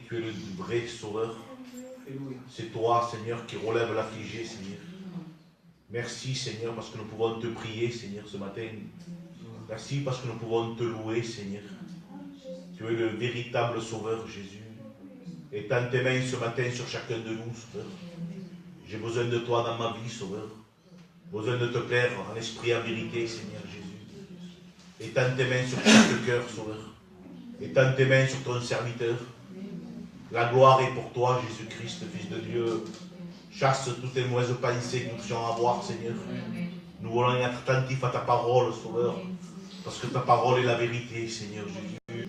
Tu es le vrai sauveur. C'est toi, Seigneur, qui relève l'affligé, Seigneur. Merci, Seigneur, parce que nous pouvons te prier, Seigneur, ce matin. Merci parce que nous pouvons te louer, Seigneur. Tu es le véritable sauveur, Jésus. Étends tes mains ce matin sur chacun de nous, Sauveur. J'ai besoin de toi dans ma vie, Sauveur. Besoin de te plaire en esprit, en vérité, Seigneur Jésus. Étends tes mains sur chaque cœur, Sauveur. Étends tes mains sur ton serviteur. La gloire est pour toi, Jésus-Christ, Fils de Dieu. Chasse toutes les mauvaises pensées que nous puissions avoir, Seigneur. Nous voulons être attentifs à ta parole, Sauveur. Parce que ta parole est la vérité, Seigneur Jésus.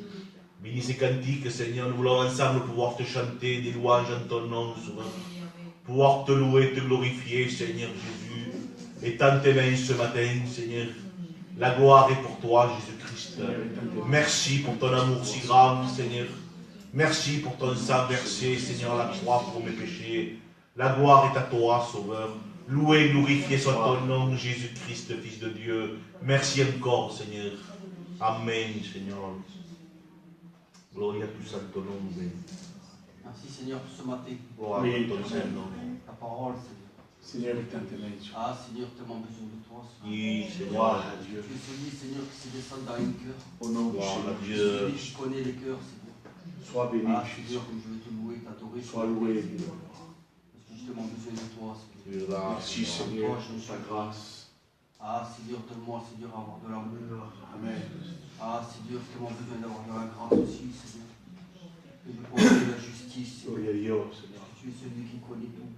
Bénis ces cantiques, Seigneur. Nous voulons ensemble pouvoir te chanter des louanges en ton nom, Sauveur. Pouvoir te louer, te glorifier, Seigneur Jésus. Étends tes mains ce matin, Seigneur. La gloire est pour toi, Jésus-Christ. Merci pour ton amour si grand, Seigneur. Merci pour ton sang versé, Seigneur, à la croix pour mes péchés. La gloire est à toi, Sauveur. Loué, glorifié soit ton nom, Jésus-Christ, Fils de Dieu. Merci encore, Seigneur. Amen, Seigneur. Gloria à tous en ton nom. Merci, Seigneur, pour ce matin. Gloire à ton Seigneur. Ta parole, Seigneur. Seigneur, étends tes mains. Ah, Seigneur, tellement besoin de toi. Oui, Seigneur. Gloire à Dieu. Tu es celui, Seigneur, qui se descend dans un cœur. Au nom de Gloire à Jésus. Dieu. Celui qui connaît les cœurs, Seigneur. Sois béni. Ah, Seigneur, comme je veux te louer, t'adorer. Sois loué. Parce que j'ai tellement besoin de toi, Seigneur. Merci, Seigneur, pour ta grâce. Ah, Seigneur, donne-moi, Seigneur, avoir de l'amour. Amen. Ah, Seigneur, j'ai tellement besoin d'avoir de la grâce aussi, Seigneur. Que je poursuis la justice, Seigneur. Seigneur. Tu es celui qui connaît tout.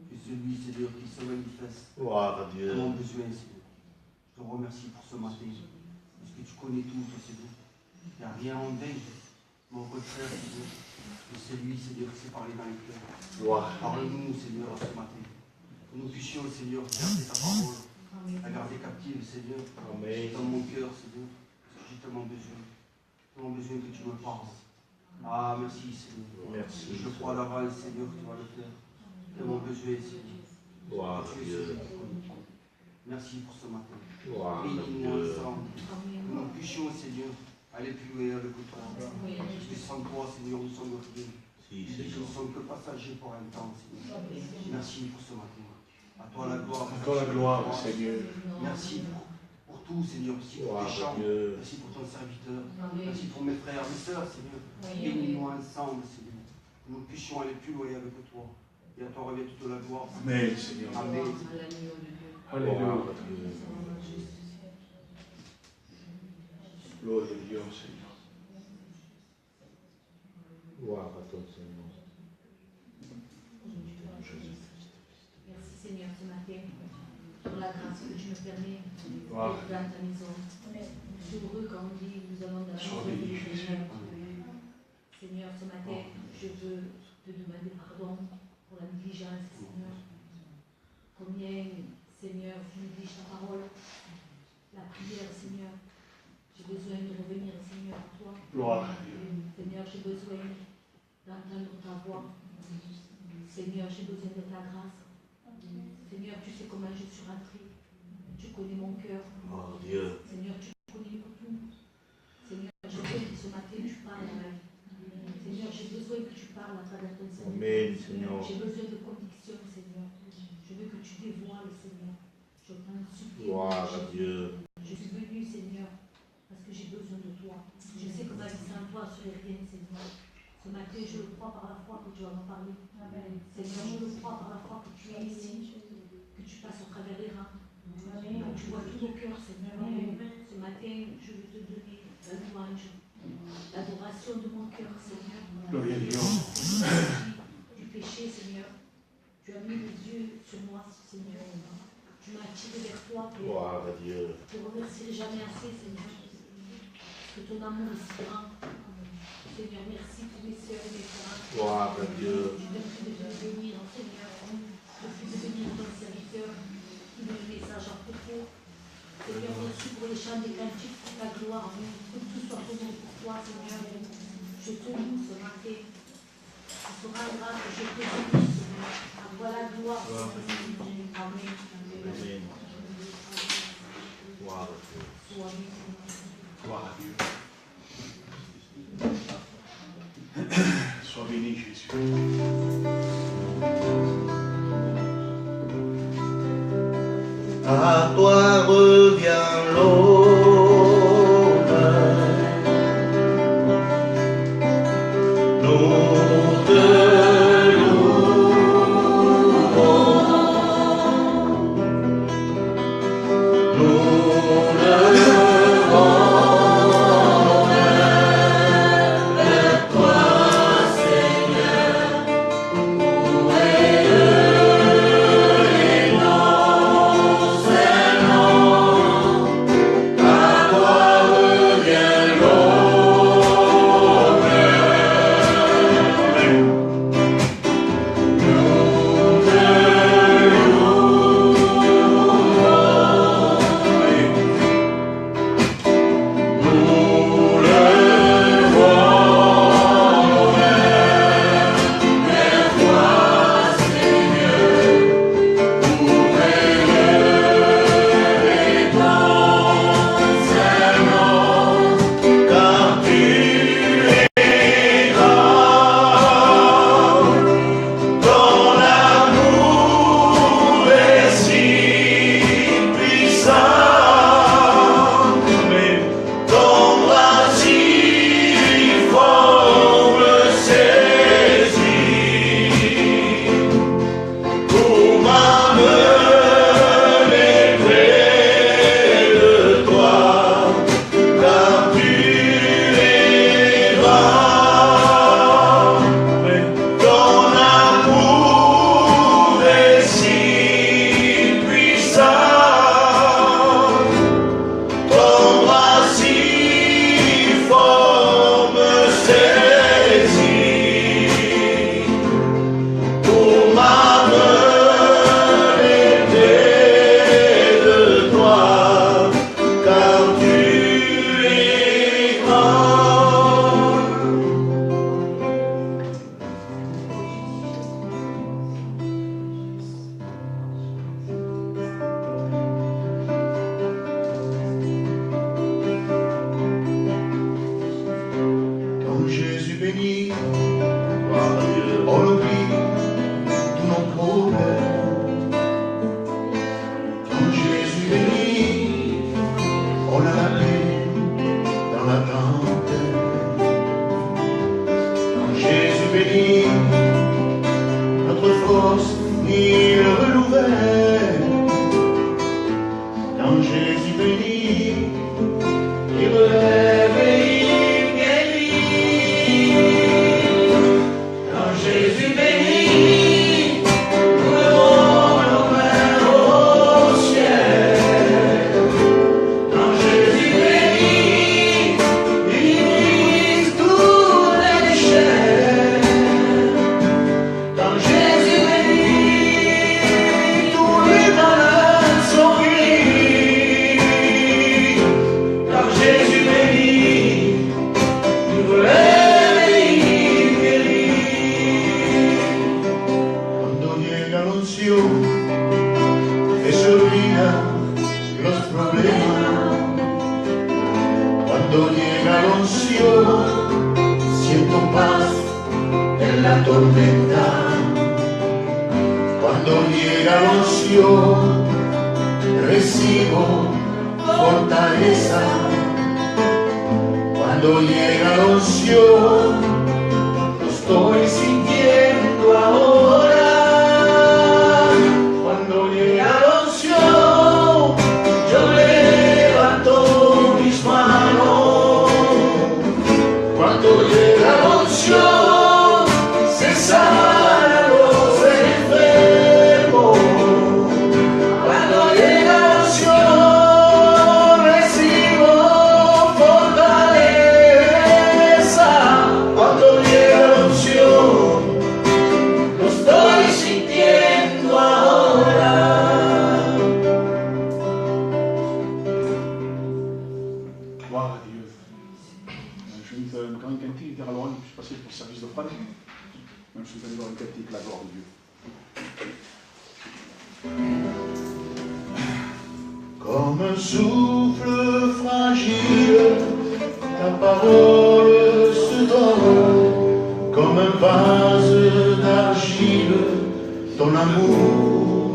Tu es celui, Seigneur, qui se manifeste. Gloire à Dieu. Tellement besoin, Seigneur. Je te remercie pour ce matin. Parce que tu connais tout, toi, Seigneur. Il n'y a rien en vain. Mon contraire, Seigneur. C'est celui, Seigneur, qui s'est parlé dans les cœurs. Parle-nous, Seigneur, ce matin. Que nous puissions, Seigneur, garder ta parole. La garder captive, Seigneur. Amen. Dans mon cœur, Seigneur. Parce que j'ai tellement besoin. Tellement besoin que tu me parles. Ah, merci, Seigneur. Merci. Je crois à l'avance, Seigneur, que tu vas le faire. Tellement besoin, Seigneur. Gloire à Tu es Dieu. celui qui connaît tout. Merci pour ce matin. Gloire à Bénis-nous Dieu. ensemble. Que nous puissions, Seigneur, aller plus loin avec toi. Parce que sans toi, Seigneur, nous sommes rien. Si, Nous ne Seigneur. sommes que passagers pour un temps, Seigneur. Merci pour ce matin. À toi la gloire. À toi la gloire, Seigneur. Merci pour tout, Seigneur. Merci pour Gloire tes à chants. Dieu. Merci pour ton serviteur. Merci pour mes frères, mes sœurs, Seigneur. Bénis-nous ensemble, Seigneur. Que nous puissions aller plus loin avec toi. Et à toi revient toute la gloire. Amen, Seigneur. Amen. Alléluia. Gloire à Dieu. Gloire à Dieu, Seigneur. Gloire à ton Seigneur. Merci Seigneur ce matin pour la grâce que tu me permets d'être Gloire. dans ta maison. Je suis heureux quand on dit nous allons dans la Sois maison béni, du Jésus. Seigneur. Seigneur, ce matin, je veux te demander pardon pour la négligence, Seigneur. Combien, Seigneur, tu négliges ta parole, la prière, Seigneur. J'ai besoin de revenir, Seigneur, à toi. Gloire à Dieu. Seigneur, j'ai besoin d'entendre ta voix. Seigneur, j'ai besoin de ta grâce. Seigneur, tu sais comment je suis rentrée. Tu connais mon cœur. Gloire à Dieu. Seigneur, tu connais tout. Seigneur, je veux que ce matin tu parles à ma vie. Seigneur, j'ai besoin que tu parles à travers ton Seigneur. Amen, Seigneur. J'ai besoin de conviction, Seigneur. Je veux que tu dévoiles, Seigneur. Je t'en supplie. Gloire à Dieu. Je suis venue, Seigneur, parce que j'ai besoin de toi. Je sais que ma vie sans toi serait rien, Seigneur. Ce matin, je le crois par la foi que tu vas me parler. Seigneur, je le crois par la foi que tu es ici, que tu passes au travers des rangs. Que tu vois tous nos cœurs, Seigneur. Ce matin, je veux te donner la louange, l'adoration de mon cœur, Seigneur. Gloire à Dieu. Du péché, Seigneur. Tu as mis les yeux sur moi, Seigneur. Tu m'as attiré vers toi, Père. Gloire à Dieu. Je te remercierai jamais assez, Seigneur. Parce que ton amour est si grand. Seigneur, merci pour mes sœurs et mes frères. Gloire à Dieu. Je te prie de te bénir, Seigneur. Je te prie de bénir ton serviteur qui met le message à propos. Seigneur, merci pour les chants des cantiques, pour ta gloire. Que tout soit posé pour toi, Seigneur. Je te loue ce matin. Ce sera grave que je te loue, Seigneur. À toi la gloire. Amen. Amen. Gloire à Dieu. Sois Gloire à Dieu. Sois Sois béni, Jésus. À toi revient l'honneur. Nous te louons. Nous le rendons vers toi, Seigneur, pour élever nos serments. À toi revient l'honneur. Nous te Comme un souffle fragile, ta parole se donne, comme un vase d'argile, ton amour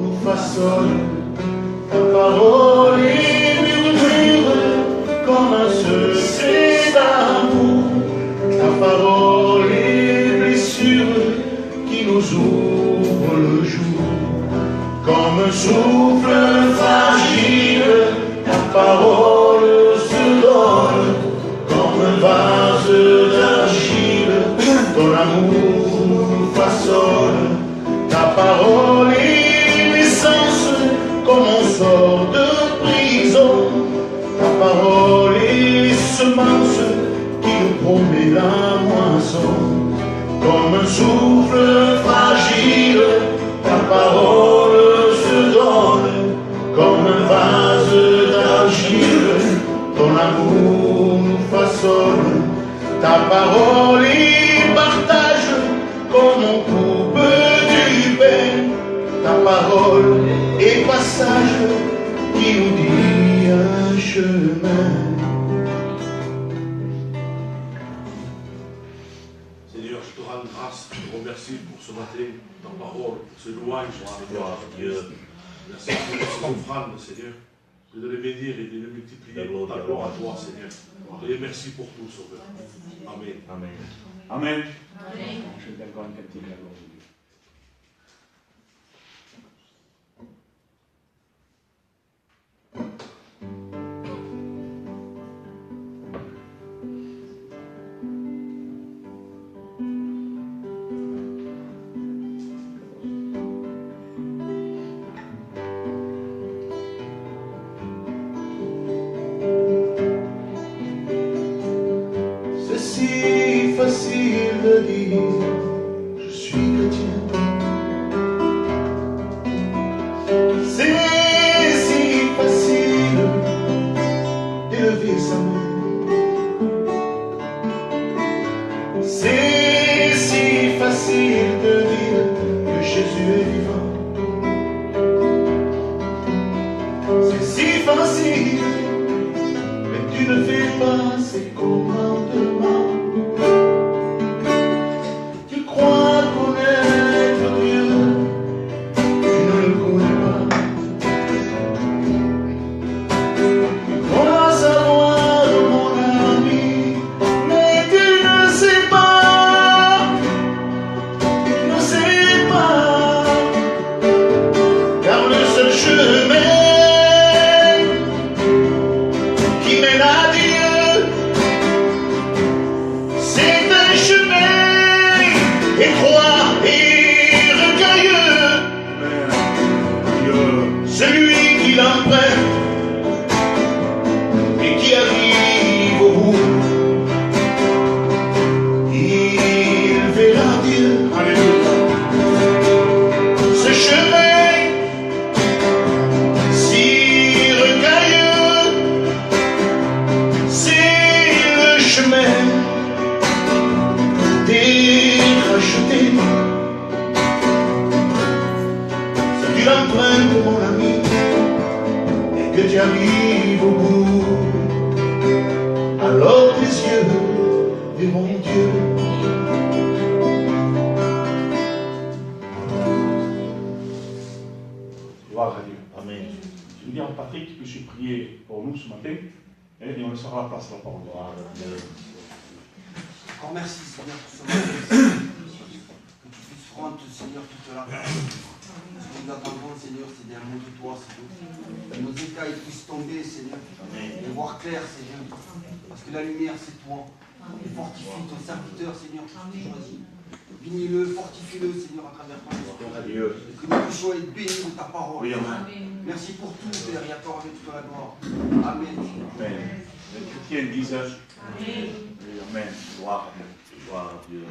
nous façonne. Ta parole est murmure comme un secret d'amour. Ta parole est blessure qui nous ouvre le jour. Comme un souffle fragile, ta parole se donne. Comme un vase d'argile, ton amour nous façonne. Ta parole est l'essence, comme on sort de prison. Ta parole est semence qui nous promet la moisson. Comme un souffle fragile, ta parole se donne. Comme un vase d'argile, ton amour nous façonne. Ta parole est partage, comme on coupe du pain. Ta parole est passage qui nous dit un chemin. Seigneur, je te rends grâce, je te remercie pour ce matin, ta parole, pour ce louange, Gloire à Dieu. Merci pour cette offrande, Seigneur, de les bénir et de les multiplier. Ta gloire à toi, Seigneur. Et merci pour tout, Sauveur. Amen. Amen. Amen. Amen. Je vais encore une cantique la gloire de Dieu. C'est si facile de dire je suis chrétien. C'est si facile d'élever sa main. C'est si facile de dire que Jésus est vivant. C'est si facile, mais tu ne fais pas ses commandements. Tu crois connaître Dieu, tu ne le connais pas. Tu crois savoir mon ami, mais tu ne sais pas. Tu ne sais pas, car le seul chemin qui mène à Dieu, c'est un chemin étroit et rocailleux. Celui qui l'emprunte et qui arrive au bout, il verra Dieu. Ce chemin si rocailleux, c'est le chemin des rachetés. Si tu l'empruntes, mon ami, et que tu arrives au bout, alors tes yeux verront Dieu. Gloire à Dieu. Amen. Je veux dire à Patrick que je prier pour nous ce matin et on laissera la place à la parole. Gloire à Dieu. Encore merci, Seigneur, pour ce matin. Que tu puisses rendre, Seigneur, toute la grâce. Ce que nous attendons, Seigneur, c'est des mots de toi, Seigneur. Que nos écailles puissent tomber, Seigneur, et voir clair, Seigneur. Parce que la lumière, c'est toi. Et fortifie ton serviteur, Seigneur, que tu choisis. Bénis-le, fortifie-le, Seigneur, à travers ton esprit. Gloire à Dieu. Et que nous puissions être bénis de ta parole. Oui, amen. Merci pour tout, Père, et accorde toute la gloire. Amen. Amen. Les chrétiens disent Amen. oui, amen. Gloire à Dieu. Gloire à Dieu.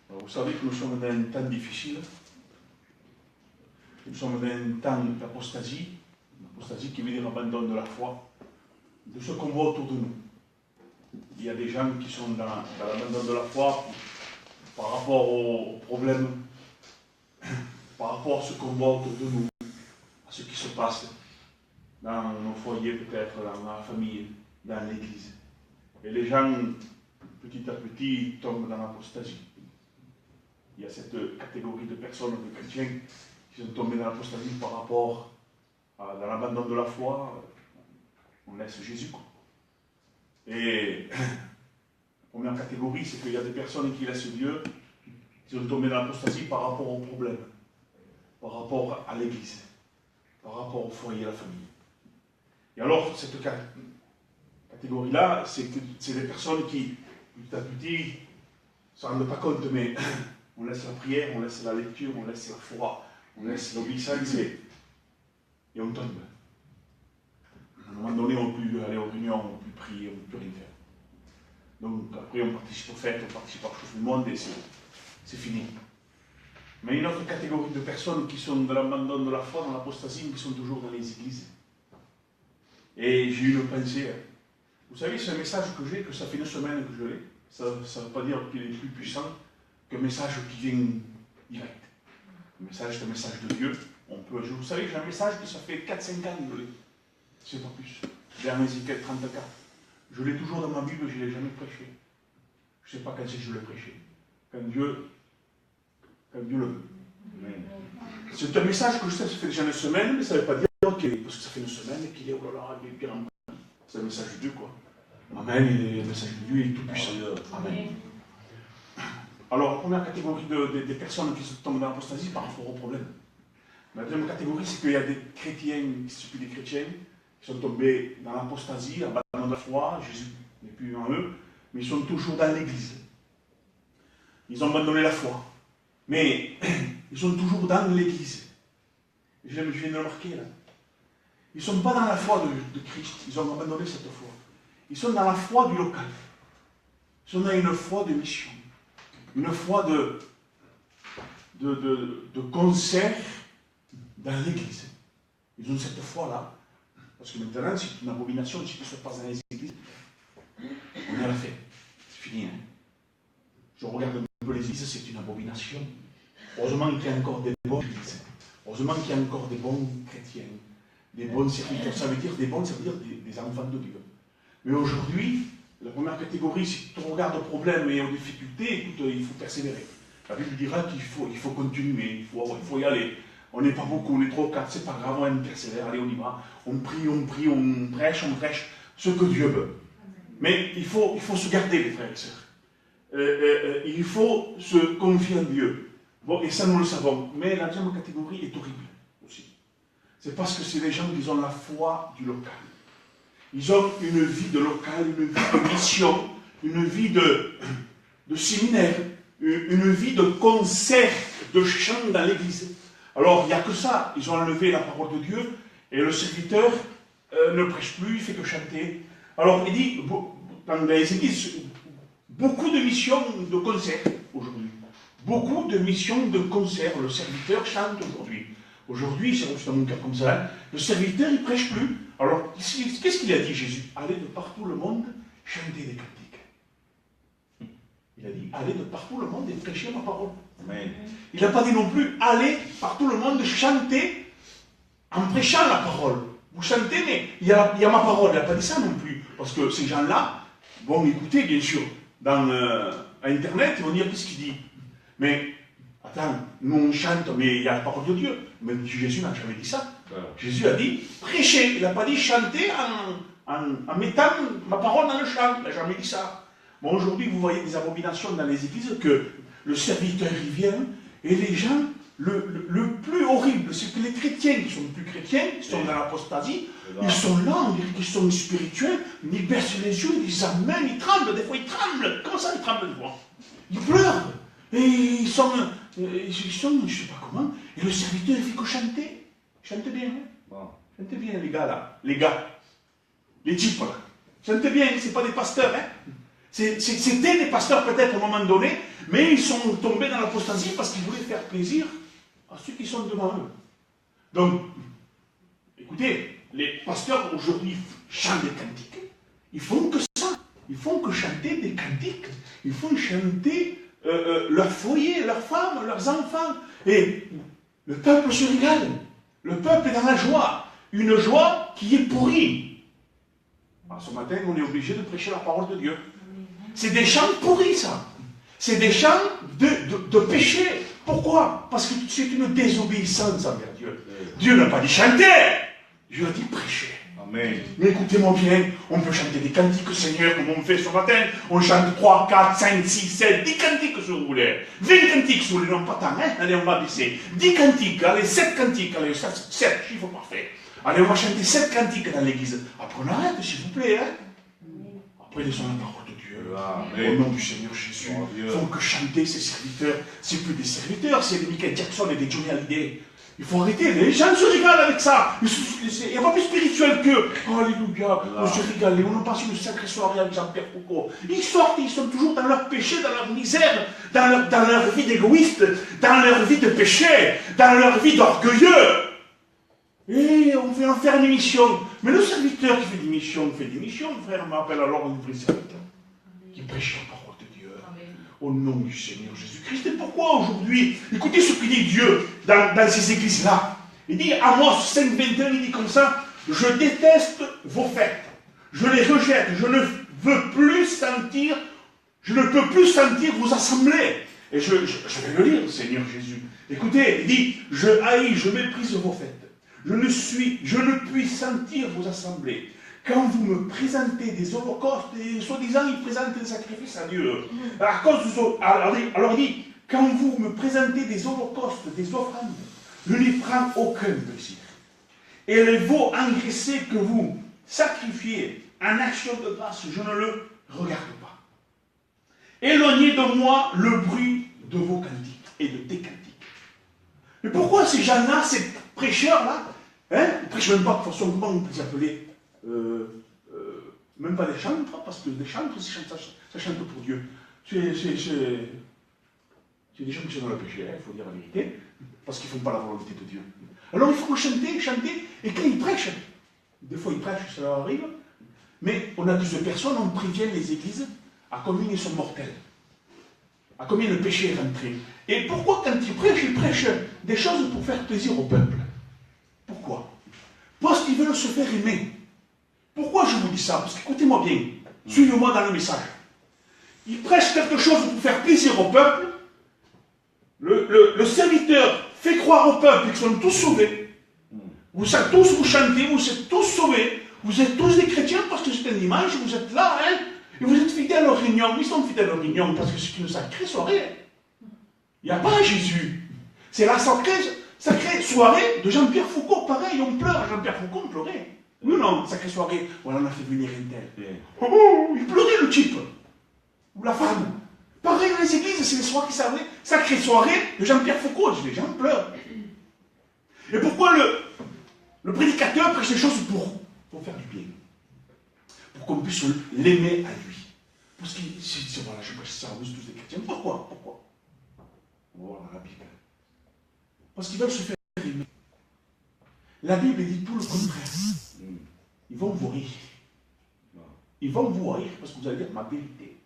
Alors, vous savez que nous sommes dans un temps difficile. Nous sommes dans un temps d'apostasie. L'apostasie qui veut dire abandon de la foi, de ce qu'on voit autour de nous. Il y a des gens qui sont dans l'abandon de la foi par rapport aux problèmes, par rapport à ce qu'on voit autour de nous, à ce qui se passe dans nos foyers, peut-être dans la famille, dans l'église. Et les gens petit à petit, ils tombent dans l'apostasie. Il y a cette catégorie de personnes, de chrétiens, qui sont tombés dans l'apostasie par rapport à dans l'abandon de la foi. On laisse Jésus, quoi. Et la première catégorie, c'est qu'il y a des personnes qui laissent Dieu, qui sont tombées dans l'apostasie par rapport au problème, par rapport à l'Église, par rapport au foyer et à la famille. Et alors, cette catégorie-là, c'est des personnes qui, petit à petit, ne se rendent pas compte, mais on laisse la prière, on laisse la lecture, on laisse la foi, on laisse l'obéissance et on tombe. À un moment donné, on ne peut plus aller aux réunions, on ne peut plus prier, on ne peut plus rien faire. Donc après, on participe aux fêtes, on participe à la chose du monde et c'est fini. Mais une autre catégorie de personnes qui sont de l'abandon de la foi, dans l'apostasie, qui sont toujours dans les églises. Et j'ai eu une pensée. Vous savez, c'est un message que j'ai, que ça fait une semaine que je l'ai. Ça ne veut pas dire qu'il est plus puissant qu'un message qui vient direct. Le message, c'est un message de Dieu. Vous savez, j'ai un message que ça fait 4-5 ans que je l'ai. C'est pas plus. Vers Ézéchiel 34. Je l'ai toujours dans ma Bible, je ne l'ai jamais prêché. Je ne sais pas quand c'est que je l'ai prêché. Quand Dieu le veut. C'est un message que je sais, ça fait déjà une semaine, mais ça ne veut pas dire qu'il est, parce que ça fait une semaine qu'il est, oh là là, il est bien. C'est un message de Dieu, quoi. Amen, le message de Dieu est tout puissant. Amen. Alors, la première catégorie des personnes qui se tombent dans l'apostasie par rapport au problème. La deuxième catégorie, c'est qu'il y a des chrétiens, qui ne sont plus des chrétiens, qui sont tombés dans l'apostasie, abandonnant la foi, Jésus n'est plus en eux, mais ils sont toujours dans l'église. Ils ont abandonné la foi. Mais ils sont toujours dans l'église. Je viens de le remarquer là. Ils ne sont pas dans la foi de Christ, ils ont abandonné cette foi. Ils sont dans la foi du local. Ils sont dans une foi de mission. Une foi de concert dans l'église. Ils ont cette foi-là. Parce que maintenant, c'est une abomination si tout se passe dans les églises. On a la fait. C'est fini. Hein? Je regarde un peu les églises, c'est une abomination. Heureusement qu'il y a encore des bonnes églises. Heureusement qu'il y a encore des bons chrétiens. Des bons serviteurs. Ça veut dire des bons, ça veut dire des enfants de Dieu. Mais aujourd'hui, la première catégorie, si tu regardes aux problèmes et aux difficultés, écoute, il faut persévérer. La Bible dira qu'il faut continuer, il faut y aller. On n'est pas beaucoup, on est 3 ou 4, c'est pas grave, on persévère, allez, on y va. On prie, on prêche ce que Dieu veut. Mais il faut se garder, les frères et sœurs. Il faut se confier en Dieu. Bon, et ça, nous le savons. Mais la deuxième catégorie est horrible aussi. C'est parce que c'est des gens qui ont la foi du local. Ils ont une vie de local, une vie de mission, une vie de séminaire, une vie de concert, de chant dans l'église. Alors, il n'y a que ça. Ils ont enlevé la parole de Dieu et le serviteur ne prêche plus, il fait que chanter. Alors, il dit, dans les églises, beaucoup de missions de concert aujourd'hui. Beaucoup de missions de concert. Le serviteur chante aujourd'hui. Aujourd'hui, c'est dans mon cas comme ça, le serviteur, il ne prêche plus. Alors, qu'est-ce qu'il a dit, Jésus? Allez de partout le monde, chanter des cantiques. Il a dit, allez de partout le monde et prêchez ma parole. Amen. Il n'a pas dit non plus, allez partout le monde chanter en prêchant la parole. Vous chantez, mais il y a ma parole. Il n'a pas dit ça non plus. Parce que ces gens-là vont écouter, bien sûr, dans Internet, ils vont dire, qu'est-ce qu'il dit? Mais, attends, nous on chante, mais il y a la parole de Dieu. Mais Jésus n'a jamais dit ça. Voilà. Jésus a dit, prêchez. Il n'a pas dit chanter en mettant ma parole dans le chant. Il n'a jamais dit ça. Bon, aujourd'hui, vous voyez des abominations dans les églises que le serviteur, il vient, et les gens, le plus horrible, c'est que les chrétiens qui sont plus chrétiens, qui sont dans l'apostasie, ils sont là, on dirait qu'ils sont spirituels, ils baissent les yeux, ils disent amen, ils tremblent, des fois ils tremblent. Comment ça, ils tremblent des fois? Ils pleurent. Et ils sont, je ne sais pas comment, et le serviteur, il fait que chanter. Chantez bien, hein? Bon. Chantez bien, les gars, là. Les gars. Les types, là. Chantez bien, c'est pas des pasteurs, hein? C'était des pasteurs peut-être à un moment donné, mais ils sont tombés dans l'apostasie parce qu'ils voulaient faire plaisir à ceux qui sont devant eux. Donc, écoutez, les pasteurs aujourd'hui chantent des cantiques. Ils font que ça. Ils font que chanter des cantiques. Ils font chanter leur foyer, leurs femmes, leurs enfants. Et le peuple se régale. Le peuple est dans la joie. Une joie qui est pourrie. Alors, ce matin, on est obligé de prêcher la parole de Dieu. C'est des chants pourris, ça. C'est des chants de péché. Pourquoi? Parce que c'est une désobéissance envers Dieu. Dieu n'a pas dit chanter. Dieu a dit prêcher. Amen. Mais écoutez-moi bien, on peut chanter des cantiques, Seigneur, comme on fait ce matin. On chante 3, 4, 5, 6, 7, 10 cantiques si vous voulez. 20 cantiques si vous voulez, non pas tant, hein. Allez, on va baisser. 10 cantiques, allez, 7 cantiques, allez, 7, chiffre parfait. Allez, on va chanter 7 cantiques dans l'église. Après, on arrête, s'il vous plaît, hein. Après, laissons la parole de Dieu. Amen. Au nom du Seigneur Jésus. Il faut que chanter ces serviteurs, c'est plus des serviteurs, c'est des Michael Jackson et des Johnny Hallyday. Il faut arrêter, les gens se régalent avec ça. Il n'y a pas plus spirituel que oh, alléluia, on se régale, on a passé une sacrée soirée avec Jean-Pierre Foucault. Ils sortent, ils sont toujours dans leur péché, dans leur misère, dans leur vie d'égoïste, dans leur vie de péché, dans leur vie d'orgueilleux. Et on veut en faire une émission. Mais le serviteur qui fait des missions, frère, m'appelle alors un vrai serviteur qui prêche la parole de Dieu. Au nom du Seigneur Jésus-Christ. Et pourquoi aujourd'hui, écoutez ce que dit Dieu dans ces églises-là. Il dit, Amos 5:21, il dit comme ça, je déteste vos fêtes, je les rejette, je ne peux plus sentir vos assemblées. Et je vais le lire, Seigneur Jésus. Écoutez, il dit, je haïs, je méprise vos fêtes. Je ne puis sentir vos assemblées. Quand vous me présentez des holocaustes, et soi-disant, ils présentent des sacrifices à Dieu. À cause alors il dit, quand vous me présentez des holocaustes, des offrandes, je n'y prends aucun plaisir. Et les veaux engraissés que vous sacrifiez en action de grâce, je ne le regarde pas. Éloignez de moi le bruit de vos cantiques et de tes cantiques. Mais pourquoi ces gens-là, ces prêcheurs-là, ils ne prêchent même pas de façon, comment on peut les appeler même pas des chantres, parce que des chantres, ça chante pour Dieu. C'est des gens qui sont dans le péché, il faut dire la vérité, parce qu'ils ne font pas la volonté de Dieu. Alors il faut chanter, et quand ils prêchent, des fois ils prêchent, ça leur arrive, mais on accuse de personnes, on prévient les églises à combien ils sont mortels, à combien le péché est rentré. Et pourquoi quand ils prêchent des choses pour faire plaisir au peuple? Pourquoi? Parce qu'ils veulent se faire aimer. Pourquoi je vous dis ça? Parce qu'écoutez-moi bien, suivez-moi dans le message. Ils prêchent quelque chose pour faire plaisir au peuple. Le serviteur fait croire au peuple qu'ils sont tous sauvés. Vous êtes tous, vous chantez, vous êtes tous sauvés. Vous êtes tous des chrétiens parce que c'est un dimanche, vous êtes là, hein, et vous êtes fidèles aux réunions. Ils sont fidèles aux réunions parce que c'est une sacrée soirée. Il n'y a pas Jésus. C'est la sacrée soirée de Jean-Pierre Foucault. Pareil, on pleure à Jean-Pierre Foucault, on pleurait. Nous, non, sacrée soirée, voilà, on a fait venir un tel. Oh, il pleurait le type. Ou la femme. Pareil, dans les églises, c'est les soirées qui servaient. Sacrée soirée de Jean-Pierre Foucault. Les gens pleurent. Et pourquoi le prédicateur prêche des choses pour faire du bien? Pour qu'on puisse l'aimer à lui. Parce que, voilà, je prêche ça, vous tous des chrétiens. Pourquoi? Voilà la Bible. Parce qu'ils veulent se faire aimer. La Bible dit tout le contraire. Ils vont vous rire. Ils vont vous rire parce que vous allez dire ma vérité.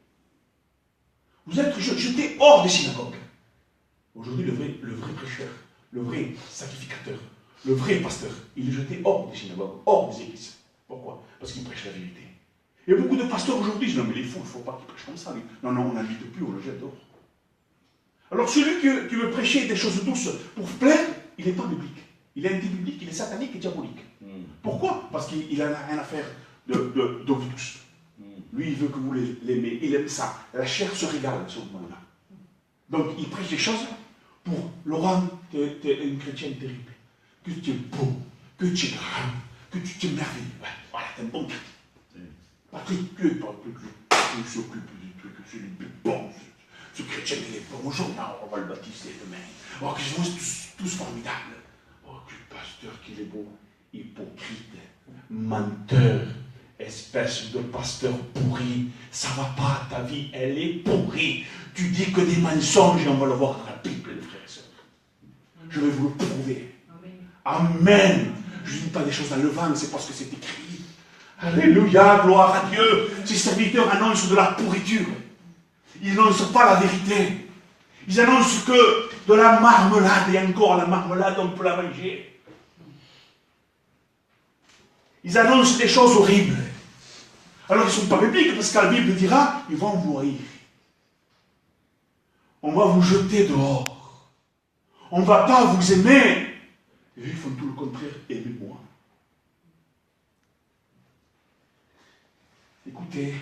Vous êtes jetés hors des synagogues. Aujourd'hui, le vrai prêcheur, le vrai sacrificateur, le vrai pasteur, il est jeté hors des synagogues, hors des églises. Pourquoi? Parce qu'il prêche la vérité. Et beaucoup de pasteurs aujourd'hui disent non, mais les fous, il ne faut pas qu'ils prêchent comme ça. Non, on n'invite plus, on le jette dehors. Alors celui qui veut prêcher des choses douces pour plaire, il n'est pas biblique. Il est anti-biblique, il est satanique et diabolique. Pourquoi? Parce qu'il n'a rien à faire de vous tous. Lui, il veut que vous l'aimez, il aime ça. La chair se régale à ce moment-là. Donc, il prêche des choses pour Laurent, tu es une chrétienne terrible. Que tu es beau, que tu es grand, que tu es merveilleux. Voilà, tu es un bon chrétien. Patrick, tu s'occupe du truc, c'est le plus bon. Ce chrétien, il est bon. Bonjour, on va le baptiser demain. Oh, que je vois tous formidables. Oh, que pasteur qu'il est beau. Hypocrite, menteur, espèce de pasteur pourri. Ça va pas, ta vie, elle est pourrie. Tu dis que des mensonges et on va le voir dans la Bible, les frères et sœurs. Je vais vous le prouver. Amen. Je ne dis pas des choses dans le vent, c'est parce que c'est écrit. Alléluia, gloire à Dieu. Ces serviteurs annoncent de la pourriture. Ils n'annoncent pas la vérité. Ils annoncent que de la marmelade, et encore la marmelade, on peut la manger. Ils annoncent des choses horribles. Alors ils ne sont pas bibliques parce que la Bible dira, ils vont vous haïr. On va vous jeter dehors. On ne va pas vous aimer. Et eux, ils font tout le contraire. Aimez-moi. Écoutez,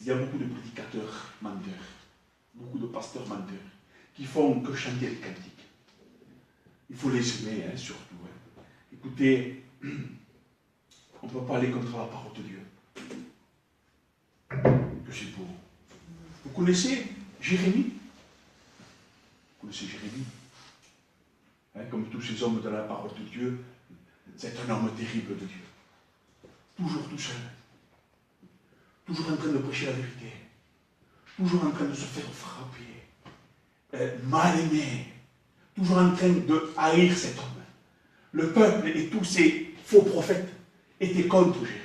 il y a beaucoup de prédicateurs menteurs, beaucoup de pasteurs menteurs, qui font que chanter les cantiques. Il faut les aimer, hein, surtout. Hein. Écoutez, on ne peut pas aller contre la parole de Dieu. Que c'est beau. Vous connaissez Jérémie? Vous connaissez Jérémie? Hein, comme tous ces hommes de la parole de Dieu, c'est un homme terrible de Dieu. Toujours tout seul. Toujours en train de prêcher la vérité. Toujours en train de se faire frapper. Mal aimé. Toujours en train de haïr cet homme. Le peuple et tous ces faux prophètes étaient contre Jérémie.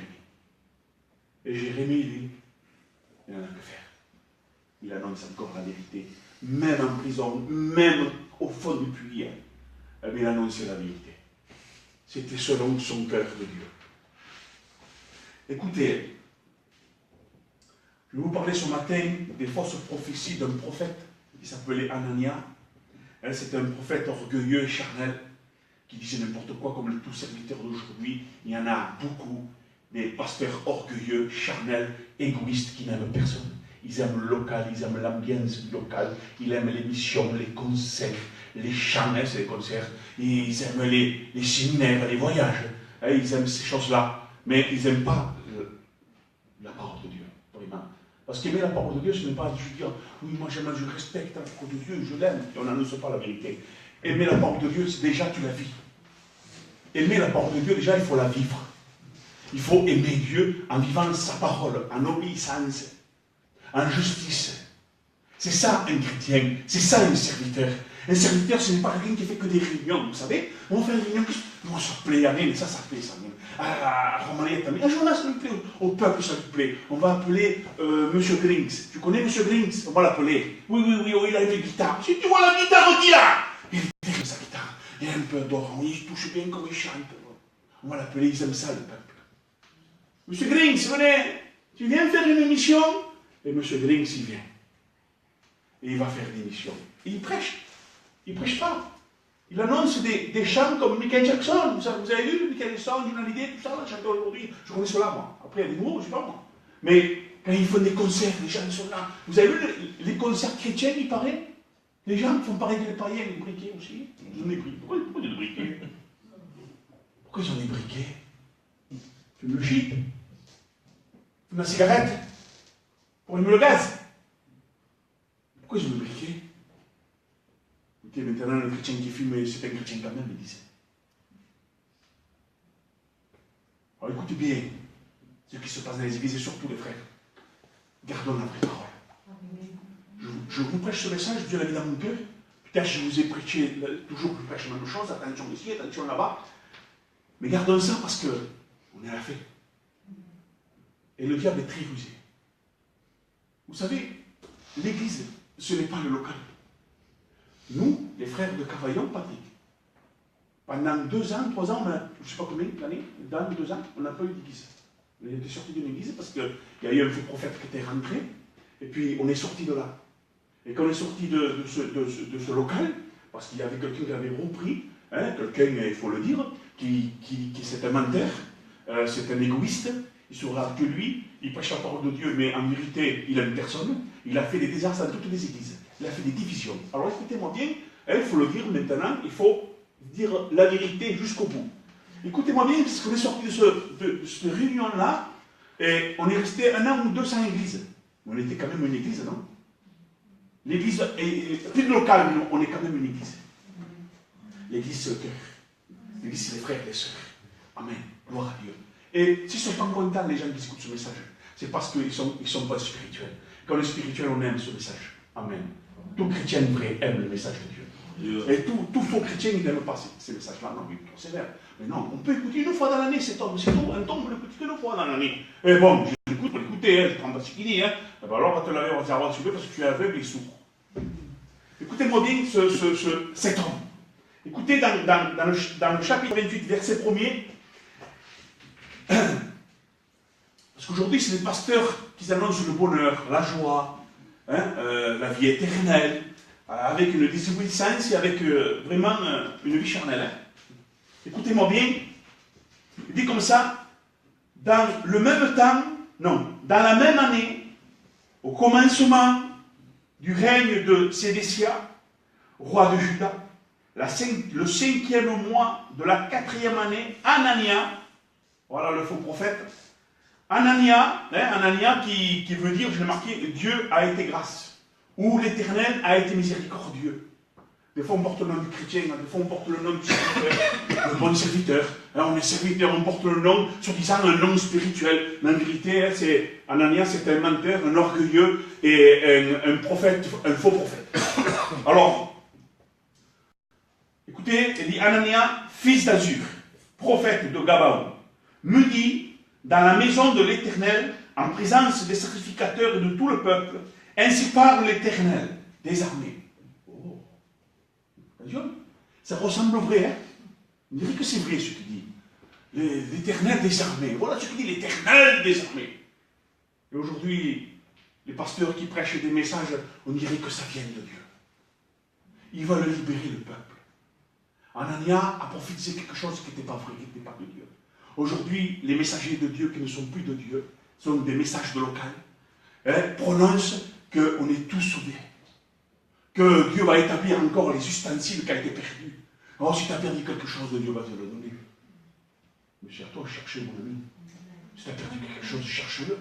Et Jérémie, lui, il n'en a que faire. Il annonce encore la vérité. Même en prison, même au fond du puits, il annonçait la vérité. C'était selon son cœur de Dieu. Écoutez, je vais vous parler ce matin des fausses prophéties d'un prophète qui s'appelait Anania. C'était un prophète orgueilleux et charnel qui disait n'importe quoi comme tous serviteurs d'aujourd'hui. Il y en a beaucoup, des pasteurs orgueilleux, charnels, égoïstes qui n'aiment personne. Ils aiment le local, ils aiment l'ambiance du local, ils aiment les missions, les concerts, les chants, c'est les concerts, ils aiment les séminaires, les voyages, ils aiment ces choses-là, mais ils n'aiment pas la parole de Dieu, vraiment. Parce qu'aimer la parole de Dieu, ce n'est pas juste dire, oui, moi je respecte la parole de Dieu, je l'aime, et on n'annonce pas la vérité. Aimer la parole de Dieu, c'est déjà tu la vis. Aimer la parole de Dieu, déjà il faut la vivre. Il faut aimer Dieu en vivant sa parole, en obéissance, en justice. C'est ça un chrétien, c'est ça un serviteur. Un serviteur, ce n'est pas quelqu'un qui fait que des réunions, vous savez. On fait une réunion, ça plaît, mais ça plaît, ça. À Romaniette, mais un journal, ça lui plaît, au peuple, ça lui plaît. On va appeler M. Grings. Tu connais M. Grings? On va l'appeler. Oui, il a une guitare. Si tu vois la guitare, dis là. Il est terrible, sa guitare. Il est un peu adorant, il touche bien comme il chante. On va l'appeler, ils aiment ça, le peuple. M. Grings, venez, tu viens faire une émission? Et M. Grings, il vient. Et il va faire des missions. Et il prêche. Il ne prêche pas. Il annonce des chants comme Michael Jackson. Vous avez vu Michael Jackson, Dina Hallyday, tout ça, là, chanteur aujourd'hui. Je connais cela, moi. Après, il y a des nouveaux, je ne sais pas moi. Mais quand ils font des concerts, les gens sont là. Vous avez vu les concerts chrétiens, il paraît? Les gens font pareil que les païens, les briquets aussi. Ils ont des briquets. Pourquoi des briquets? Pourquoi ils ont des briquets? Fume le shit. Fume la cigarette. Pour allumer le gaz. Pourquoi ils ont des briquets? Écoutez, maintenant, le chrétien qui fume, c'est un chrétien quand même, il disait. Alors écoutez bien ce qui se passe dans les églises et surtout les frères. Gardons la vraie parole. Je vous prêche ce message, Dieu l'a mis dans mon cœur. Peut-être que je vous ai prêché, toujours je prêche la même chose, attention ici, attention là-bas. Mais gardons ça parce qu'on est à la fin. Et le diable est très rusé. Vous savez, l'église, ce n'est pas le local. Nous, les frères de Cavaillon, Patrick, pendant 2 ans, 3 ans, je ne sais pas combien d'années, dans 2 ans, on n'a pas eu d'église. On était sortis d'une église parce qu'il y a eu un faux prophète qui était rentré, et puis on est sorti de là. Et quand on est sorti de ce local, parce qu'il y avait quelqu'un qui avait repris, quelqu'un, il faut le dire, qui c'est un menteur, c'est un égoïste, il ne saura que lui, il prêche la parole de Dieu, mais en vérité, il aime personne, il a fait des désastres dans toutes les églises. Il a fait des divisions. Alors écoutez-moi bien, il faut le dire maintenant, il faut dire la vérité jusqu'au bout. Écoutez-moi bien, parce qu'on est sorti de cette réunion-là, et on est resté 1 an ou 2 sans église. On était quand même une église, non? L'église est plus locale, mais on est quand même une église. L'église, c'est le cœur. L'église, c'est les frères et les sœurs. Amen. Gloire à Dieu. Et s'ils ne sont pas contents, les gens qui écoutent ce message, c'est parce qu'ils ne sont pas spirituels. Quand on est spirituel, on aime ce message. Amen. Tout chrétien vrai aime le message de Dieu. Et tout faux chrétien, il n'aime pas ces messages-là. Non, c'est vrai. Mais non, on peut écouter 1 fois dans l'année cet homme. C'est tout. Un homme, on l'écoute que 1 fois dans l'année. Et bon, je l'écoute pour l'écouter, je ne prends pas ce qu'il dit. Et ben alors, on va te laver, on va te dire, tu veux parce que tu es aveugle et sourd. Écoutez-moi bien cet homme. Écoutez, dans le chapitre 28, verset 1er, Parce qu'aujourd'hui, c'est les pasteurs qui annoncent le bonheur, la joie, hein, la vie éternelle, avec une désobéissance et avec vraiment une vie charnelle. Hein. Écoutez-moi bien, il dit comme ça, dans le même temps, non, dans la même année, au commencement du règne de Sédécia, roi de Juda, le 5e mois de la 4e année, Anania, voilà le faux prophète, Anania, hein, Anania qui veut dire, je l'ai marqué, Dieu a été grâce, ou l'Éternel a été miséricordieux. Des fois on porte le nom du chrétien, des fois on porte le nom du serviteur, le bon serviteur. Hein, on est serviteur, on porte le nom, soi-disant un nom spirituel. Mais en vérité, hein, Anania, c'est un menteur, un orgueilleux et un prophète, un faux prophète. Alors, écoutez, il dit Anania, fils d'Azur, prophète de Gabaon, me dit, dans la maison de l'Éternel, en présence des sacrificateurs et de tout le peuple, ainsi parle l'Éternel des armées. Ça ressemble au vrai, hein? On dirait que c'est vrai ce qu'il dit. L'Éternel des armées. Voilà ce qu'il dit, l'Éternel des armées. Et aujourd'hui, les pasteurs qui prêchent des messages, on dirait que ça vient de Dieu. Ils veulent libérer le peuple. Anania a prophétisé quelque chose qui n'était pas vrai, qui n'était pas de Dieu. Aujourd'hui, les messagers de Dieu qui ne sont plus de Dieu, sont des messages de local, hein, prononcent qu'on est tous sauvés. Que Dieu va établir encore les ustensiles qui ont été perdus. Alors si tu as perdu quelque chose, Dieu va te le donner. Mais cher toi, cherchez mon ami. Si tu as perdu quelque chose, cherche-le.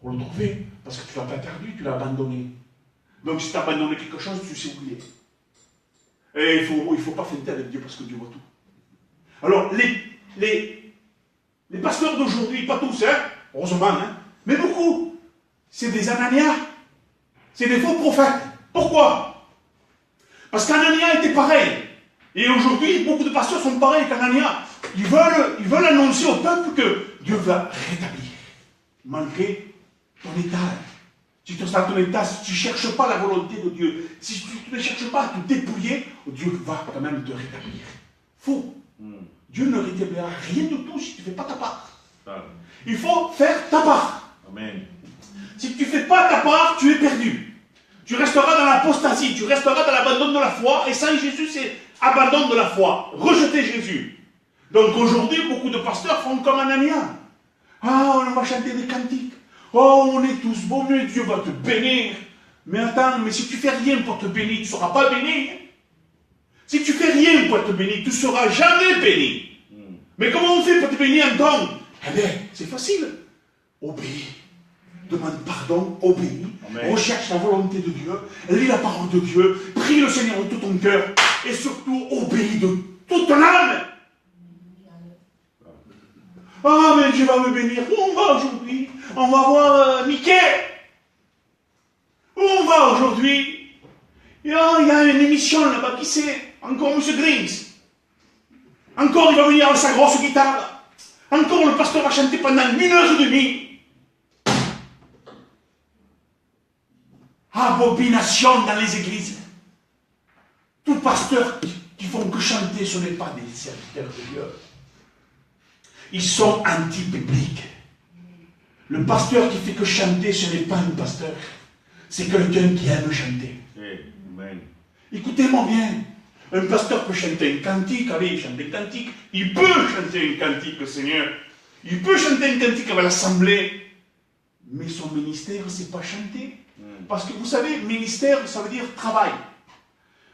Pour le trouver. Parce que tu ne l'as pas perdu, tu l'as abandonné. Donc si tu as abandonné quelque chose, tu sais oublier. Et il ne faut pas fêter avec Dieu parce que Dieu voit tout. Alors les pasteurs d'aujourd'hui, pas tous, hein, heureusement, hein, mais beaucoup, c'est des Ananias. C'est des faux prophètes. Pourquoi? Parce qu'Anania était pareil. Et aujourd'hui, beaucoup de pasteurs sont pareils qu'Anania. Ils veulent annoncer au peuple que Dieu va rétablir. Malgré ton état. Si tu es dans ton état, si tu ne cherches pas la volonté de Dieu, si tu ne cherches pas à te dépouiller, Dieu va quand même te rétablir. Faux. Dieu ne rétablira rien de tout si tu ne fais pas ta part. Il faut faire ta part. Amen. Si tu ne fais pas ta part, tu es perdu. Tu resteras dans l'apostasie, tu resteras dans l'abandon de la foi, et sans Jésus, c'est abandon de la foi, rejeter Jésus. Donc aujourd'hui, beaucoup de pasteurs font comme Anania. Ah, on va chanter des cantiques. Oh, on est tous beaux, mais Dieu va te bénir. Mais attends, mais si tu fais rien pour te bénir, tu ne seras pas béni. Si tu fais rien pour te bénir, tu ne seras jamais béni. Mais comment on fait pour te bénir en temps? Eh bien, c'est facile. Obéis. Demande pardon, obéis, recherche la volonté de Dieu, lis la parole de Dieu, prie le Seigneur de tout ton cœur, et surtout obéis de toute ton âme. Ah, mais Dieu va me bénir. Où on va aujourd'hui? On va voir Mickey. Où on va aujourd'hui? Il y a une émission là-bas, qui c'est? Encore M. Grings. Encore il va venir avec sa grosse guitare. Encore le pasteur va chanter pendant 1h30. Abomination dans les églises. Tout pasteur qui font que chanter, ce n'est pas des serviteurs de Dieu. Ils sont anti-bibliques. Le pasteur qui fait que chanter, ce n'est pas un pasteur. C'est quelqu'un qui aime chanter. Amen. Écoutez-moi bien. Un pasteur peut chanter un cantique, allez, chanter un cantique. Il peut chanter un cantique, le Seigneur. Il peut chanter un cantique avec l'assemblée. Mais son ministère, c'est pas chanter. Parce que vous savez, ministère, ça veut dire travail.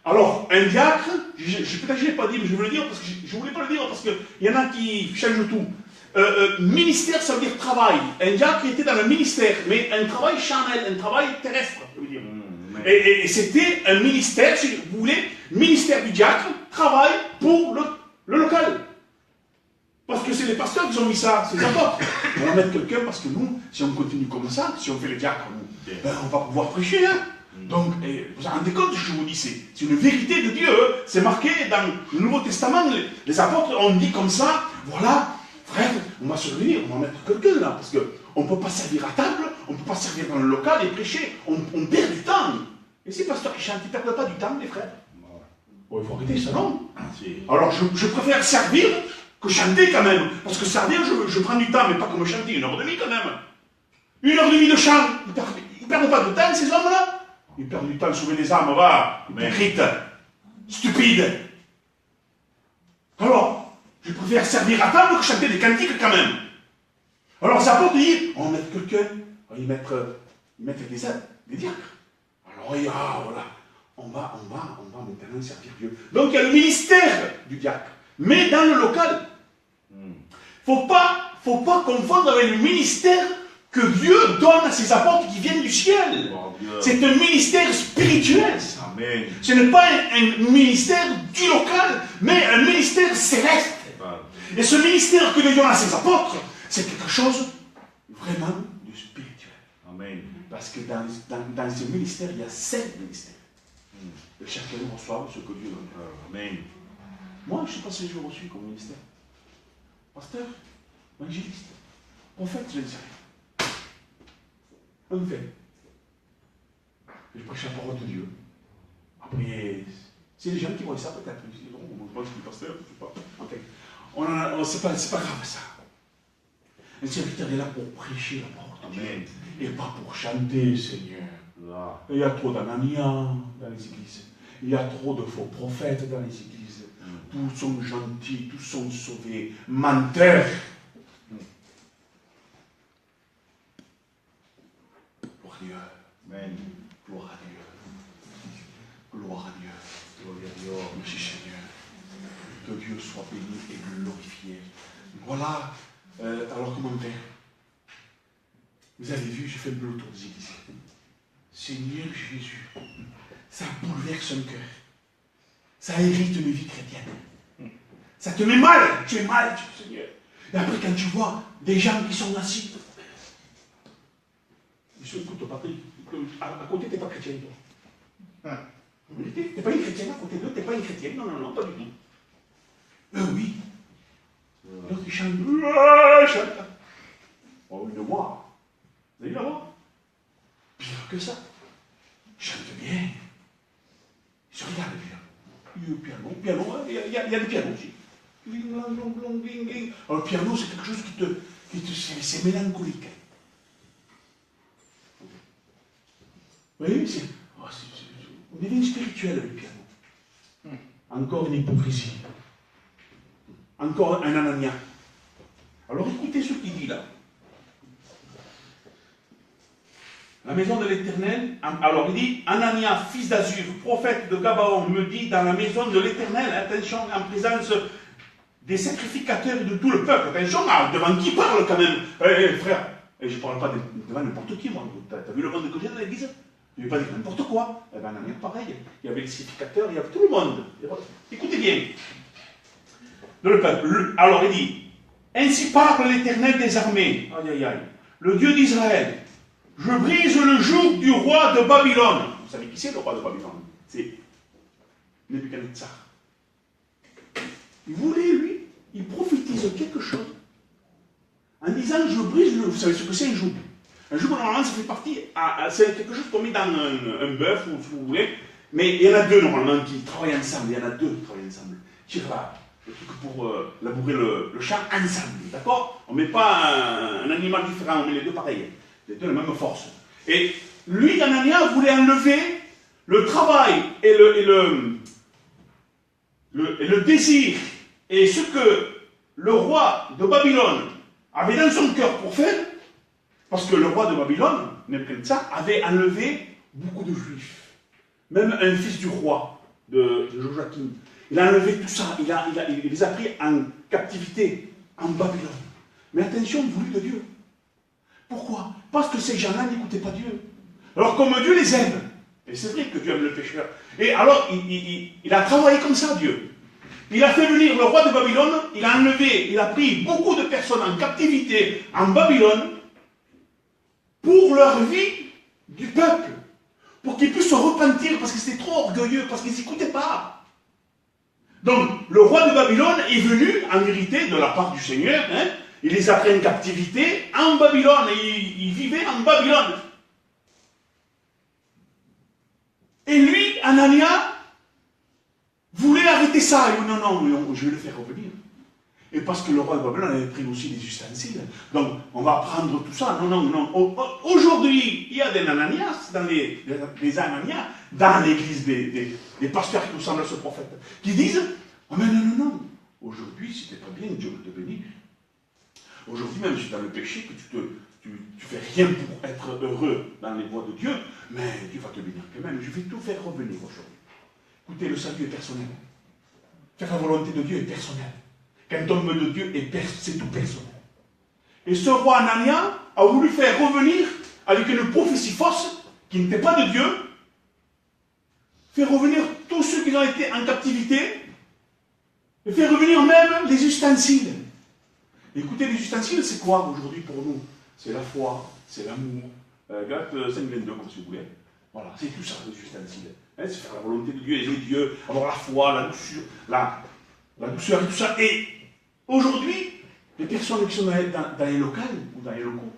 Alors, un diacre, peut-être que je ne l'ai pas dit, mais je veux le dire, parce que je ne voulais pas le dire, parce qu'il y en a qui changent tout. Ministère, ça veut dire travail. Un diacre était dans le ministère, mais un travail charnel, un travail terrestre, je veux dire. Et c'était un ministère, si vous voulez, ministère du diacre, travail pour le local. Parce que c'est les pasteurs qui ont mis ça, c'est les apôtres. On va mettre quelqu'un parce que nous, si on continue comme ça, si on fait les diacres, ben, on va pouvoir prêcher. Hein. Donc, vous vous rendez compte, je vous dis, c'est une vérité de Dieu. C'est marqué dans le Nouveau Testament. Les apôtres ont dit comme ça, voilà, frère, on va se réunir, on va mettre quelqu'un là. Parce qu'on ne peut pas servir à table, on ne peut pas servir dans le local et prêcher. On perd du temps. Et ces pasteurs qui chantent, ils ne perdent pas du temps, les frères. Bon, il faut arrêter ça, non? Alors, je préfère servir que chanter quand même. Parce que servir, je prends du temps, mais pas comme chanter, 1h30 quand même. 1h30 de chant. Ils perdent pas de temps, ces hommes-là. Ils perdent du temps à sauver les âmes, va. Hypocrite. Stupide. Alors, je préfère servir à table que chanter des cantiques quand même. Alors, ça peut dire, on va mettre quelqu'un, ils mettent des aides, des diacres. Alors, voilà, on va maintenant servir Dieu. Donc, il y a le ministère du diacre, mais dans le local. Faut pas confondre avec le ministère que Dieu donne à ses apôtres qui viennent du ciel. C'est un ministère spirituel. Amen. Ce n'est pas un ministère du local, mais un ministère céleste. Et ce ministère que Dieu donne à ses apôtres, c'est quelque chose vraiment de spirituel. Amen. Parce que dans ce ministère, il y a 7 ministères. Et chacun reçoit ce que Dieu donne. Amen. Moi, je ne sais pas si j'ai reçu comme ministère. Pasteur, évangéliste, prophète, je ne sais rien. Un fait. Je prêche la parole de Dieu. Après, c'est les gens qui voient ça peut-être. Ils disent, oh, moi je suis pasteur, je ne sais pas. Okay. C'est pas grave ça. Un serviteur est là pour prêcher la parole de Dieu. Et pas pour chanter, Seigneur. Là. Il y a trop d'anania dans les églises. Il y a trop de faux prophètes dans les églises. Tous sont gentils, tous sont sauvés. Menteurs. Gloire à Dieu. Amen. Gloire à Dieu. Gloire à Dieu. Gloire à Dieu. Merci Seigneur. Que Dieu soit béni et glorifié. Voilà. Alors comment faire? Vous avez vu, j'ai fait le tour des églises. Seigneur Jésus, ça bouleverse un cœur. Ça hérite une vie chrétienne. Ça te met mal. Tu es mal, Seigneur. Et après, quand tu vois des gens qui sont assis, ils se écoutent, Patrick. À côté, tu n'es pas chrétien, toi. Tu n'es pas une chrétienne à côté d'eux, tu n'es pas une chrétienne. Non, pas du tout. Oui. L'autre, il chante. Chante. Oh, une voix. Vous avez vu la voix? Pire que ça. Il chante bien. Il se regarde bien. Il y a le piano, il y a le piano aussi. Alors le piano, c'est quelque chose c'est mélancolique. Oui, c'est on devient spirituel avec le piano. Encore une hypocrisie. Encore un anania. Alors écoutez ce qu'il dit là. La maison de l'Éternel, alors il dit, Anania, fils d'Azur, prophète de Gabaon, me dit, dans la maison de l'Éternel, attention, en présence des sacrificateurs et de tout le peuple, attention, devant qui parle quand même, frère, et je ne parle pas devant n'importe qui, moi, t'as vu le monde que j'ai dans l'église? Je ne vais pas dire n'importe quoi. Eh bien, Anania, pareil, il y avait les sacrificateurs, il y avait tout le monde. Écoutez bien. De le peuple, alors il dit, ainsi parle l'Éternel des armées, le Dieu d'Israël. Je brise le joug du roi de Babylone. Vous savez qui c'est le roi de Babylone? C'est Nebuchadnezzar. Il voulait, lui, il prophétise quelque chose en disant je brise le. Vous savez ce que c'est un joug? Un joug, normalement, ça fait partie. C'est quelque chose qu'on met dans un bœuf, ou si vous voulez. Mais il y en a deux, normalement, qui travaillent ensemble. Il y en a deux qui travaillent ensemble. Tire là, le truc pour labourer le champ ensemble. D'accord? On ne met pas un animal différent, on met les deux pareils. Les deux la même force. Et lui, Anania, voulait enlever le travail et le désir et ce que le roi de Babylone avait dans son cœur pour faire, parce que le roi de Babylone, Nebuchadnezzar, avait enlevé beaucoup de juifs. Même un fils du roi, de Joachim. Il a enlevé tout ça, il les a pris en captivité, en Babylone. Mais attention, voulu de Dieu. Pourquoi? Parce que ces gens-là n'écoutaient pas Dieu. Alors comme Dieu les aime, et c'est vrai que Dieu aime le pécheur, et alors il a travaillé comme ça, Dieu. Il a fait venir le roi de Babylone, il a enlevé, il a pris beaucoup de personnes en captivité en Babylone pour leur vie du peuple, pour qu'ils puissent se repentir parce que c'était trop orgueilleux, parce qu'ils n'écoutaient pas. Donc le roi de Babylone est venu, en vérité, de la part du Seigneur, il les a pris en captivité en Babylone, et ils vivaient en Babylone. Et lui, Anania, voulait arrêter ça. Il dit non, je vais le faire revenir. Et parce que le roi de Babylone avait pris aussi des ustensiles. Donc, on va prendre tout ça. Non. Aujourd'hui, il y a des Ananias, des Ananias, dans l'église des pasteurs qui ressemblent à ce prophète, qui disent, oh mais non. Aujourd'hui, si tu n'es pas bien, Dieu va te bénir. Aujourd'hui, même si tu es dans le péché, que tu fais rien pour être heureux dans les voies de Dieu, mais Dieu va te bénir quand même. Je vais tout faire revenir aujourd'hui. Écoutez, le salut est personnel. Faire la volonté de Dieu est personnel. Quand on veut de Dieu, c'est tout personnel. Et ce roi Anania a voulu faire revenir, avec une prophétie fausse, qui n'était pas de Dieu, faire revenir tous ceux qui ont été en captivité, et faire revenir même les ustensiles. Écoutez, les ustensiles, c'est quoi aujourd'hui pour nous? C'est la foi, c'est l'amour. Galate 5:22, comme si vous voulez. Voilà, c'est tout ça, les ustensiles. C'est faire la volonté de Dieu, aimer Dieu, avoir la foi, la douceur, la douceur et tout ça. Et aujourd'hui, les personnes qui sont dans les locales ou dans les locaux,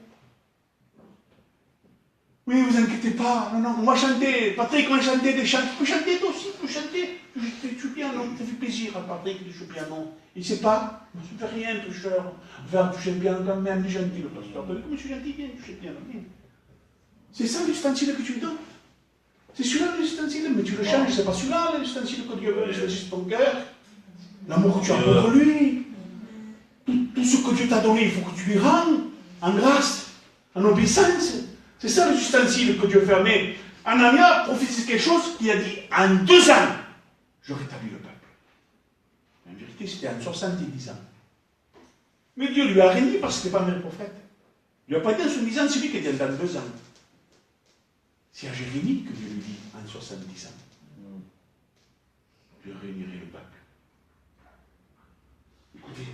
oui, vous inquiétez pas, non, on va chanter. Patrick, on va chanter des chants. Tu peux chanter toi aussi, tu peux chanter. Tu joues bien, non, ça fait plaisir à Patrick de jouer bien, non. Il ne sait pas, ça ne fait rien, tricheur. Enfin, tu chantes bien quand même, il est gentil, le pasteur. Comme je suis gentil, bien, tu chantes bien, bien. C'est ça l'ustensile que tu lui donnes. C'est celui-là l'ustensile, mais tu le changes, c'est pas celui-là l'ustensile que Dieu veut, c'est ton cœur. L'amour que tu as pour lui. Tout ce que Dieu t'a donné, il faut que tu lui rendes en grâce, en obéissance. C'est ça l'ustensile que Dieu fait. Mais Anania prophétise quelque chose qui a dit en 2 ans, je rétablis le peuple. En vérité, c'était en 70 ans. Mais Dieu lui a régné parce que ce n'était pas un vrai prophète. Il lui a pas dit en 70 ans, c'est lui qui a dit dans 2 ans. C'est à Jérémie que Dieu lui dit en 70 ans. Je réunirai le peuple. Écoutez.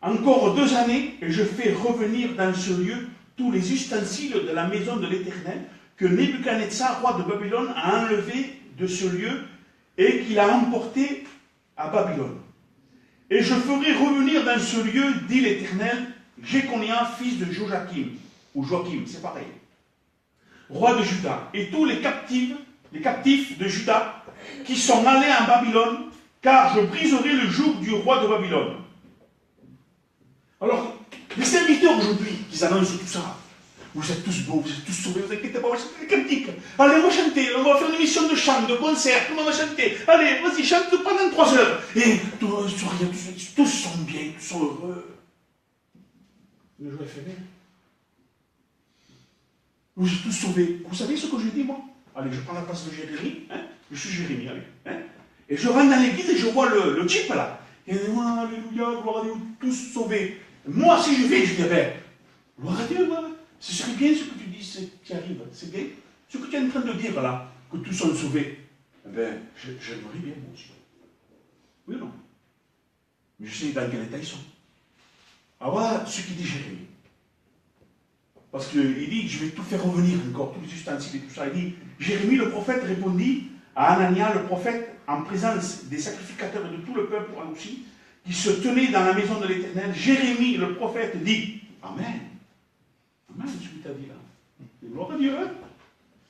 Encore 2 années, et je fais revenir dans ce lieu tous les ustensiles de la maison de l'Éternel que Nebuchadnezzar, roi de Babylone, a enlevé de ce lieu et qu'il a emporté à Babylone. Et je ferai revenir dans ce lieu, dit l'Éternel, Jéconia, fils de Joachim, ou Joachim, c'est pareil, roi de Juda, et tous les captifs de Juda qui sont allés en Babylone, car je briserai le joug du roi de Babylone. Alors, les serviteurs aujourd'hui, qui annoncent tout ça, vous êtes tous beaux, vous êtes tous sauvés, vous inquiétez pas, c'est des cantiques. Allez, on va chanter, on va faire une émission de chant, de concert, tout le monde va chanter. Allez, vas-y, chante pendant 3 heures. Et tous sont bien, tous sont heureux. Le jour est fait bien. Vous êtes tous sauvés. Vous savez ce que je dis, moi? Allez, je prends la place de Jérémie, je suis Jérémie, allez. Et je rentre dans l'église et je vois le type là. Et alléluia, gloire à Dieu, tous sauvés. Moi, si je vais, je dis, ben, gloire à Dieu, ce serait bien ce que tu dis, ce qui arrive, c'est bien. Ce que tu es en train de dire là, que tous sont sauvés, eh ben, j'aimerais bien moi aussi. Oui ou non? Mais je sais dans quel état ils sont. Ah voilà ce qu'il dit Jérémie. Parce qu'il dit, je vais tout faire revenir encore, tous les ustensiles et tout ça. Il dit, Jérémie le prophète répondit à Anania le prophète en présence des sacrificateurs et de tout le peuple aussi, qui se tenaient dans la maison de l'Éternel. Jérémie le prophète dit, Amen. Amen, ce que tu as dit là. Et gloire à Dieu.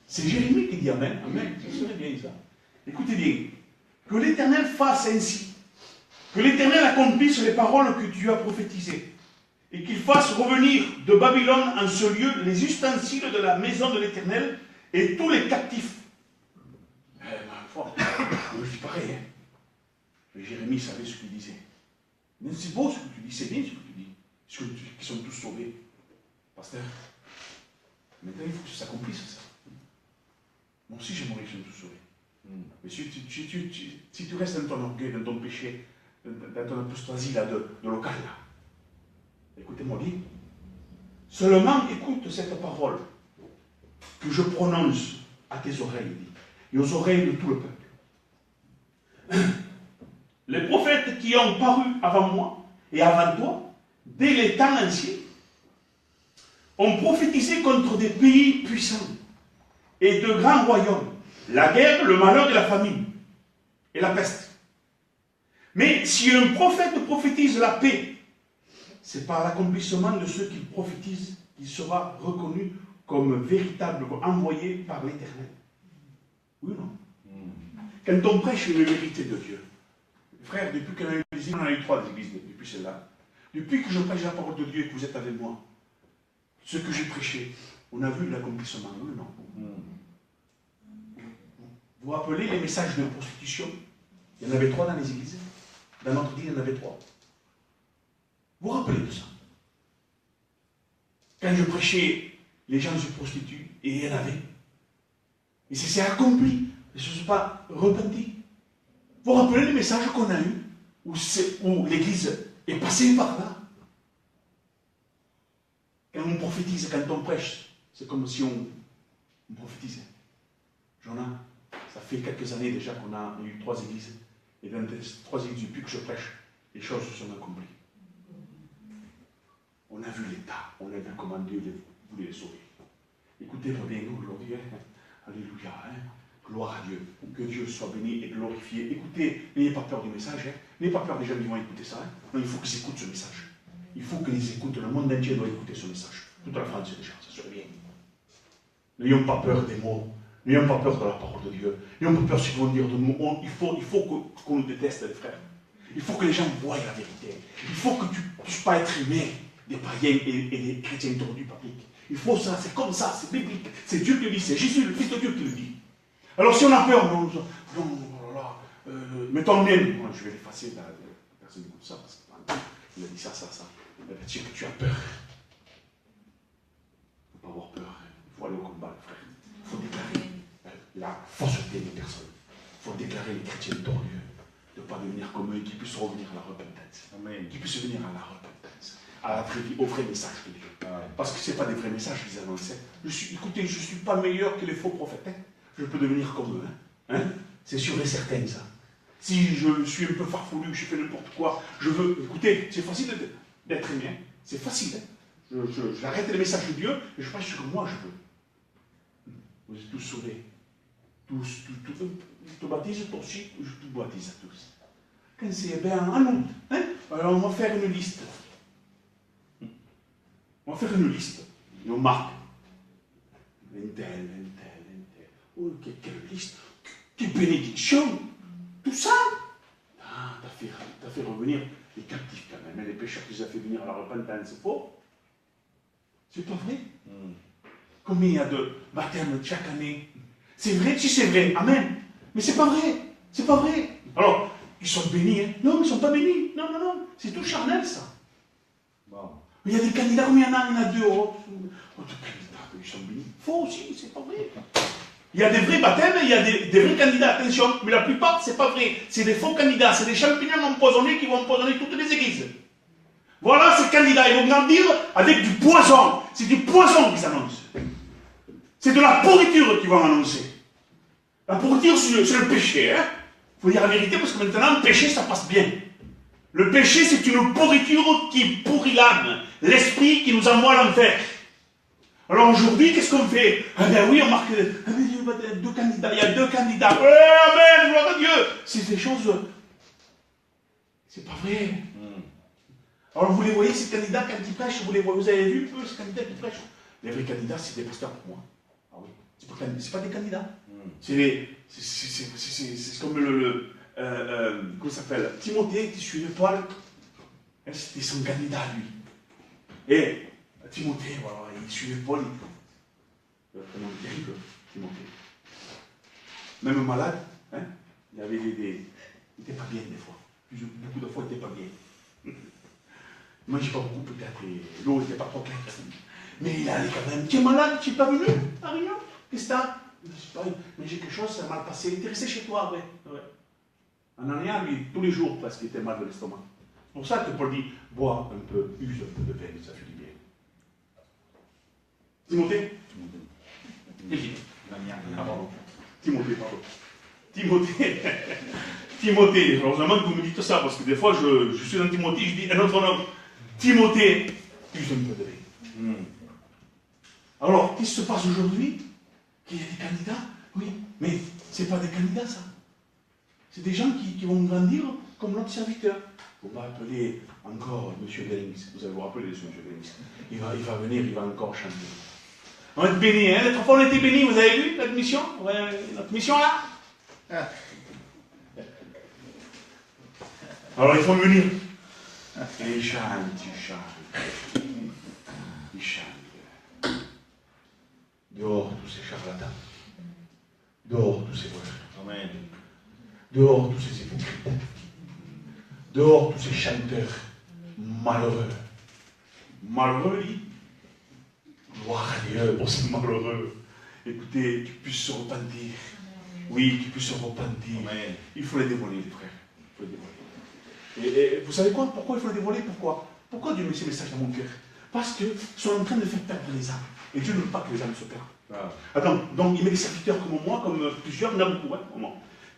C'est Jérémie qui dit Amen. Amen, ça serait bien ça. Écoutez bien, que l'Éternel fasse ainsi, que l'Éternel accomplisse les paroles que tu as prophétisées, et qu'il fasse revenir de Babylone en ce lieu les ustensiles de la maison de l'Éternel et tous les captifs. Je dis pareil, hein. Mais Jérémie savait ce qu'il disait. Mais c'est beau ce que tu dis, c'est bien ce que tu dis. Qu'ils sont tous sauvés. Pasteur, maintenant il faut que ça s'accomplisse ça. Moi aussi j'aimerais qu'ils soient tous sauvés. Mais si tu restes dans ton orgueil, dans ton péché, dans ton apostasie là, de local là, écoutez-moi bien. Seulement écoute cette parole que je prononce à tes oreilles et aux oreilles de tout le peuple. Les prophètes qui ont paru avant moi et avant toi, dès les temps anciens, ont prophétisé contre des pays puissants et de grands royaumes, la guerre, le malheur et la famine, et la peste. Mais si un prophète prophétise la paix, c'est par l'accomplissement de ce qu'il prophétise qu'il sera reconnu comme véritable, envoyé par l'Éternel. Oui ou non? Quand on prêche une vérité de Dieu, frère, depuis qu'on a eu les églises, on en a eu 3 églises depuis celle-là. Depuis que je prêche la parole de Dieu et que vous êtes avec moi, ce que j'ai prêché, on a vu l'accomplissement, oui ou non? Vous vous rappelez les messages de prostitution? Il y en avait 3 dans les églises. Dans notre église, il y en avait 3. Vous vous rappelez de ça? Quand je prêchais, les gens se prostituent, et il y en avait. Et c'est accompli. Je ne suis pas repenti. Vous vous rappelez les messages qu'on a eus, où l'église est passée par là? Quand on prophétise, quand on prêche, c'est comme si on prophétisait. Jonas, ça fait quelques années déjà qu'on a eu 3 églises. Et dans les 3 églises, depuis que je prêche, les choses se sont accomplies. On a vu l'État, on a vu comment Dieu voulait les sauver. Écoutez, revenez-nous aujourd'hui, hein. Alléluia, hein. Gloire à Dieu, que Dieu soit béni et glorifié. Écoutez, n'ayez pas peur du message, hein. N'ayez pas peur des gens qui vont écouter ça. Hein. Non, il faut qu'ils écoutent ce message. Il faut qu'ils écoutent, le monde entier doit écouter ce message. Toute la France, déjà, ça serait bien. N'ayons pas peur des mots, n'ayons pas peur de la parole de Dieu. N'ayons pas peur si vous vont dire de nous. Il faut qu'on nous déteste, les frères. Il faut que les gens voient la vérité. Il faut que tu ne puisses pas être aimé des païens et des chrétiens tordus publics. Il faut ça, c'est comme ça, c'est biblique. C'est Dieu qui le dit, c'est Jésus, le Fils de Dieu qui le dit. Alors si on a peur, non, oh là là, mettons le mien. Je vais l'effacer, personne n'écoute ça, parce qu'il a dit ça. Tu as peur. Il ne faut pas avoir peur. Il faut aller au combat, frère. Il faut déclarer la fausseté des personnes. Il faut déclarer les chrétiens tordus. De ne pas devenir comme eux, qui puissent revenir à la repentance. Amen. Qui puissent venir à la repentance. Au vrai message de Dieu. Parce que ce n'est pas des vrais messages qu'ils annonçaient. Écoutez, je ne suis pas meilleur que les faux prophètes. Hein. Je peux devenir comme eux. Hein. C'est sûr et certain, ça. Si je suis un peu farfelu, je fais n'importe quoi, je veux... Écoutez, c'est facile d'être aimé. Hein. C'est facile. Hein. J'arrête les messages de Dieu et je passe ce que moi je veux. Vous êtes tous sauvés. Tous. Je te baptise, toi aussi, je te baptise à tous. Quand c'est en août, hein. Alors on va faire une liste. On va faire une liste. Et on marque. Un tel. Oh, quelle liste. Quelle bénédiction. Tout ça. Ah, t'as fait revenir les captifs quand même. Les pécheurs qui les a fait venir à la repentance, c'est faux. C'est pas vrai. Combien il y a de baptêmes chaque année? C'est vrai, si c'est vrai. Amen. Mais c'est pas vrai. C'est pas vrai. Alors, ils sont bénis, hein? Non, ils ne sont pas bénis. Non. C'est tout charnel, ça. Bon. Il y a des candidats, mais il y en a 2. Autres candidats, ils sont bénis. Faux aussi, c'est pas vrai. Il y a des vrais baptêmes, il y a des vrais candidats, attention, mais la plupart, c'est pas vrai. C'est des faux candidats, c'est des champignons empoisonnés qui vont empoisonner toutes les églises. Voilà ces candidats, ils vont grandir avec du poison. C'est du poison qu'ils annoncent. C'est de la pourriture qu'ils vont annoncer. La pourriture, c'est le péché. Il faut dire la vérité, parce que maintenant, le péché, ça passe bien. Le péché, c'est une pourriture qui pourrit l'âme. L'esprit qui nous envoie à l'enfer. Alors aujourd'hui, qu'est-ce qu'on fait? Ah ben oui, on marque 2 candidats. Il y a 2 candidats. Amen, gloire à Dieu. C'est des choses... C'est pas vrai. Alors vous les voyez, ces candidats, quand ils prêchent, vous avez vu un peu ces candidats qui prêchent? Les vrais candidats, c'est des pasteurs pour moi. Ah oui. C'est pas des candidats. C'est comme comment ça s'appelle? Timothée qui suivait Paul. C'était son candidat, lui. Et Timothée, voilà, il suivait Paul. Un homme terrible, Timothée. Même malade, hein, il avait il n'était pas bien des fois. Beaucoup de fois, il n'était pas bien. Il ne mangeait pas beaucoup, peut-être, et l'eau n'était pas trop claire. Mais il allait quand même. Tu es malade, tu n'es pas venu à Réunion? Qu'est-ce que t'as? Je ne sais pas, mais j'ai quelque chose, ça m'a mal passé. Il était resté chez toi, ouais. En Anéa, lui, tous les jours, parce qu'il était mal de l'estomac. C'est pour ça que Paul dit, bois un peu, use un peu de vin, ça fait du bien. Timothée? Timothée, pardon. Timothée, heureusement que vous me dites ça, parce que des fois, je suis dans Timothée, je dis un autre nom. Timothée, use un peu de vin. Alors, qu'est-ce qui se passe aujourd'hui? Qu'il y a des candidats? Oui, mais ce n'est pas des candidats, ça. C'est des gens qui vont grandir comme notre serviteur. On va appeler encore M. Gellings. Vous allez vous rappeler de M. Gellings. Il va venir, il va encore chanter. On va être bénis, hein? L'autre fois, on a été bénis, vous avez vu notre mission? Ouais, notre mission là? Alors ils font venir. Et ils chantent. Ils chantent. Dehors tous ces charlatans. Dehors tous ces voleurs. Amen. Dehors tous ces hypocrites. Dehors tous ces chanteurs malheureux. Malheureux, dit. Gloire à Dieu pour ces malheureux. Écoutez, qu'ils puissent se repentir. Oui, qu'ils puissent se repentir. Amen. Il faut les dévoiler, les frères. Il faut les dévoiler. Et vous savez quoi? Pourquoi il faut les dévoiler? Pourquoi Dieu met ces messages dans mon cœur? Parce qu'ils sont en train de faire perdre les âmes. Et Dieu ne veut pas que les âmes se perdent. Ah. Attends, donc il met des serviteurs comme moi, comme plusieurs, il y en a beaucoup, hein, comme moi.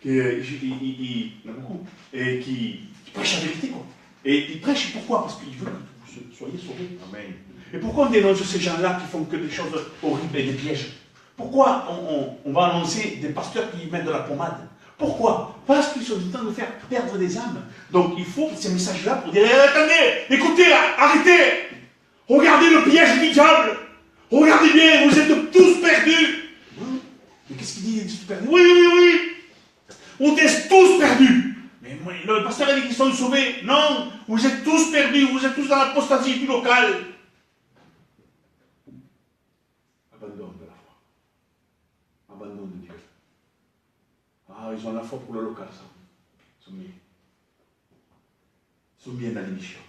Il y en a beaucoup. Et qui prêchent la vérité, quoi. Et ils prêchent pourquoi? Parce qu'il veut que vous soyez sauvés. Amen. Et pourquoi on dénonce ces gens-là qui font que des choses horribles et des pièges? Pourquoi on va annoncer des pasteurs qui mettent de la pommade? Pourquoi? Parce qu'ils sont en train de faire perdre des âmes. Donc il faut ces messages-là pour dire attendez, écoutez, arrêtez, regardez le piège du diable, regardez bien, vous êtes tous perdus. Mais qu'est-ce qu'il dit, tous perdus? Oui, on est tous perdus. Mais le pasteur a dit qu'ils sont sauvés. Non, vous êtes tous perdus, vous êtes tous dans l'apostasie du local. Abandon de la foi. Abandon de Dieu. Ah, ils ont la foi pour le local, ça. Ils sont bien. Ils sont bien dans l'émission.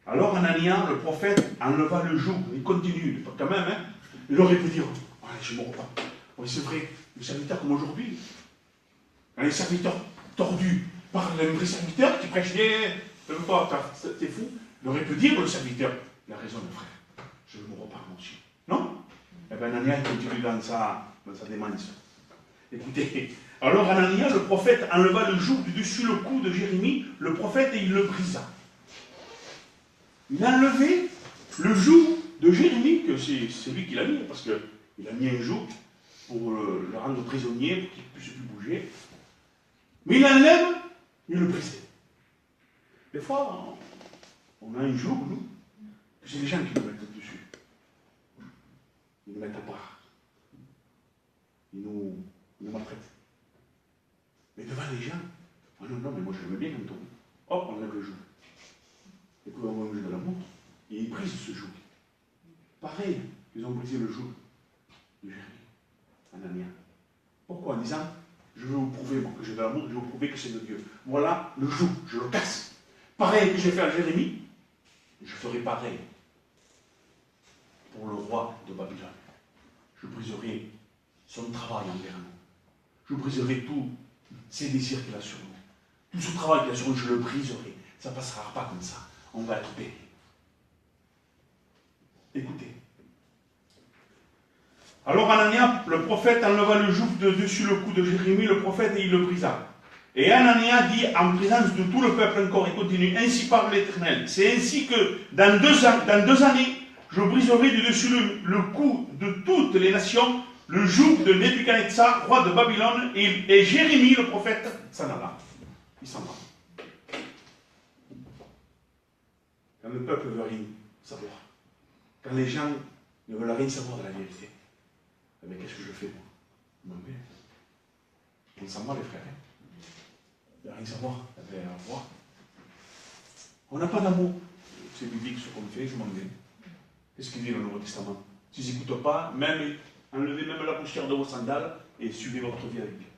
Alors Anania, le prophète, enleva le joug. Il continue, quand même, hein. Il aurait pu dire, allez, je ne me repars. Oui, c'est vrai, les serviteurs comme aujourd'hui. Les serviteurs tordus par le vrai serviteur qui prêche bien, t'es fou. Il aurait pu dire, le serviteur, il a raison, mon frère, je me repars mon chien. Non? Eh bien, Anania, il continue dans sa démence. Écoutez, alors Anania, le prophète, enleva le joug du dessus le cou de Jérémie, le prophète, et il le brisa. Il a enlevé le joug de Jérémie, que c'est lui qui l'a mis, parce qu'il a mis un joug pour le rendre prisonnier, pour qu'il ne puisse plus bouger. Mais il l'enlève, il le brise. Des fois, on a un joug, nous, c'est les gens qui le mettent dessus. Ils le mettent à part. Ils nous maltraitent. Mais devant les gens, oh non, mais moi je l'aime bien quand on. Hop, on enlève le joug. Et puis on va manger de l'amour. Et ils brisent ce joug. Pareil, ils ont brisé le joug de Jérémie, Anania. Pourquoi? En disant, je vais vous prouver que j'ai de l'amour, je vais vous prouver que c'est de Dieu. Voilà le joug, je le casse. Pareil que j'ai fait à Jérémie, je ferai pareil pour le roi de Babylone. Je briserai son travail envers nous. Je briserai tous ses désirs qu'il a sur nous. Tout ce travail qu'il a sur nous, je le briserai. Ça ne passera pas comme ça. On va être béni. Écoutez. Alors Anania, le prophète, enleva le joug de dessus le cou de Jérémie, le prophète, et il le brisa. Et Anania dit en présence de tout le peuple encore, et continue, ainsi parle l'Éternel. C'est ainsi que dans deux années, je briserai du dessus le cou de toutes les nations, le joug de Nebuchadnezzar, roi de Babylone, et Jérémie, le prophète, s'en alla. Il s'en va. Quand le peuple ne veut rien savoir, quand les gens ne veulent rien savoir de la vérité, mais qu'est-ce que je fais, moi? On s'en va, les frères. Il n'y a rien à savoir. Eh bien, au revoir. On n'a pas d'amour. C'est biblique ce qu'on fait, je m'en vais. Qu'est-ce qu'il dit dans le Nouveau Testament? S'ils n'écoutent pas, enlevez même la poussière de vos sandales et suivez votre vie avec Dieu.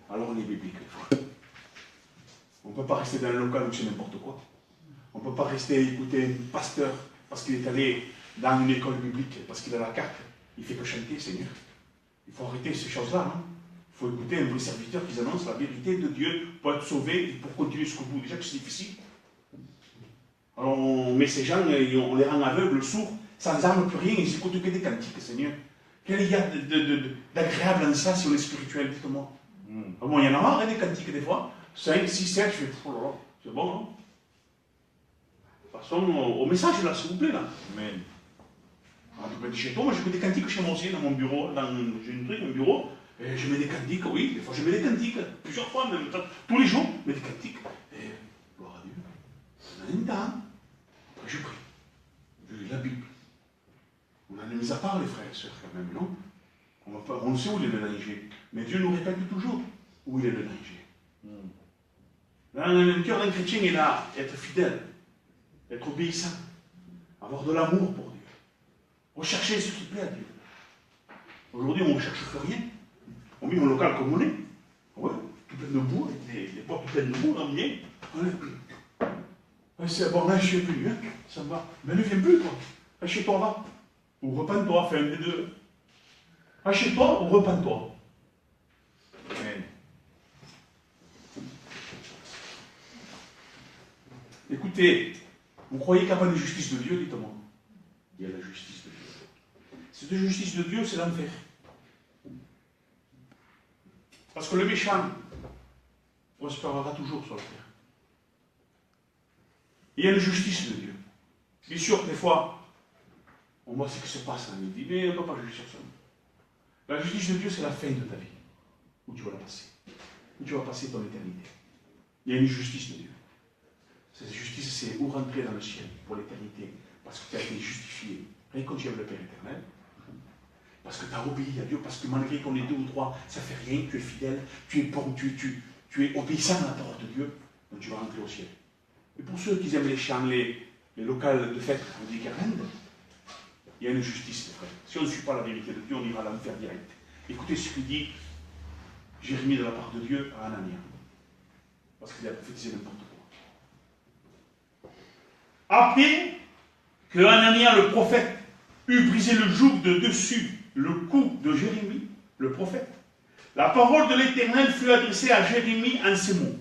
Alors on est biblique, les frères. On ne peut pas rester dans un local où c'est n'importe quoi. On ne peut pas rester à écouter un pasteur parce qu'il est allé dans une école biblique, parce qu'il a la carte, il ne fait que chanter, Seigneur. Il faut arrêter ces choses-là, non? Il faut écouter un vrai serviteur qui annonce la vérité de Dieu pour être sauvé et pour continuer jusqu'au bout. Déjà que c'est difficile. Alors on met ces gens, et on les rend aveugles, sourds, sans armes, plus rien, ils n'écoutent que des cantiques, Seigneur. Quel y a d'agréable en ça si on est spirituel, dites-moi. Bon, il y en a marre, hein, des cantiques des fois. 5, 6, 7, je fais, oh là là, c'est bon, non? Passons au message là, s'il vous plaît, là. Amen. Chez toi, moi j'écoute des cantiques chez moi aussi, dans mon bureau, j'ai un bureau, et je mets des cantiques, oui, des fois je mets des cantiques, plusieurs fois même, tous les jours, je mets des cantiques, et gloire à Dieu, on a un temps, après je prie, je lis la Bible, on en a mis à part les frères et sœurs quand même, non? On sait où il est le danger, mais Dieu nous répète toujours où il est le danger. Le cœur d'un chrétien est là, être fidèle, être obéissant, avoir de l'amour pour Dieu, rechercher ce qui plaît à Dieu. Aujourd'hui, on ne recherche plus rien. On met un local comme on est. Ouais, tout plein de boue, avec les portes pleines de boue, on vient. Ouais, c'est bon, là, je ne suis plus, hein, ça me va. Mais ne viens plus, toi. Va chez toi, va. Ou repens-toi, fais un des deux. Va chez toi ou repens-toi. Amen. Écoutez, vous croyez qu'il n'y a pas de justice de Dieu, dites-moi. Il y a la justice de Dieu. Cette justice de Dieu, c'est l'enfer. Parce que le méchant prospérera toujours sur la terre. Il y a une justice de Dieu. Bien sûr, des fois, on voit ce qui se passe dans les vies, mais on ne peut pas juger sur ça. La justice de Dieu, c'est la fin de ta vie, où tu vas la passer. Où tu vas passer ton éternité. Il y a une justice de Dieu. Cette justice, c'est où rentrer dans le ciel pour l'éternité, parce que tu as été justifié, réconcilié avec le Père éternel, parce que tu as obéi à Dieu, parce que malgré qu'on est deux ou trois, ça ne fait rien, tu es fidèle, tu es bon, tu es obéissant à la parole de Dieu, donc tu vas rentrer au ciel. Et pour ceux qui aiment les chants, les locales de fête, on dit qu'Arende, il y a une justice, les frères. Si on ne suit pas la vérité de Dieu, on ira à l'enfer direct. Écoutez ce que dit Jérémie de la part de Dieu à Anania, parce qu'il a prophétisé n'importe quoi. Après que Anania le prophète eut brisé le joug de dessus le cou de Jérémie, le prophète, la parole de l'Éternel fut adressée à Jérémie en ces mots.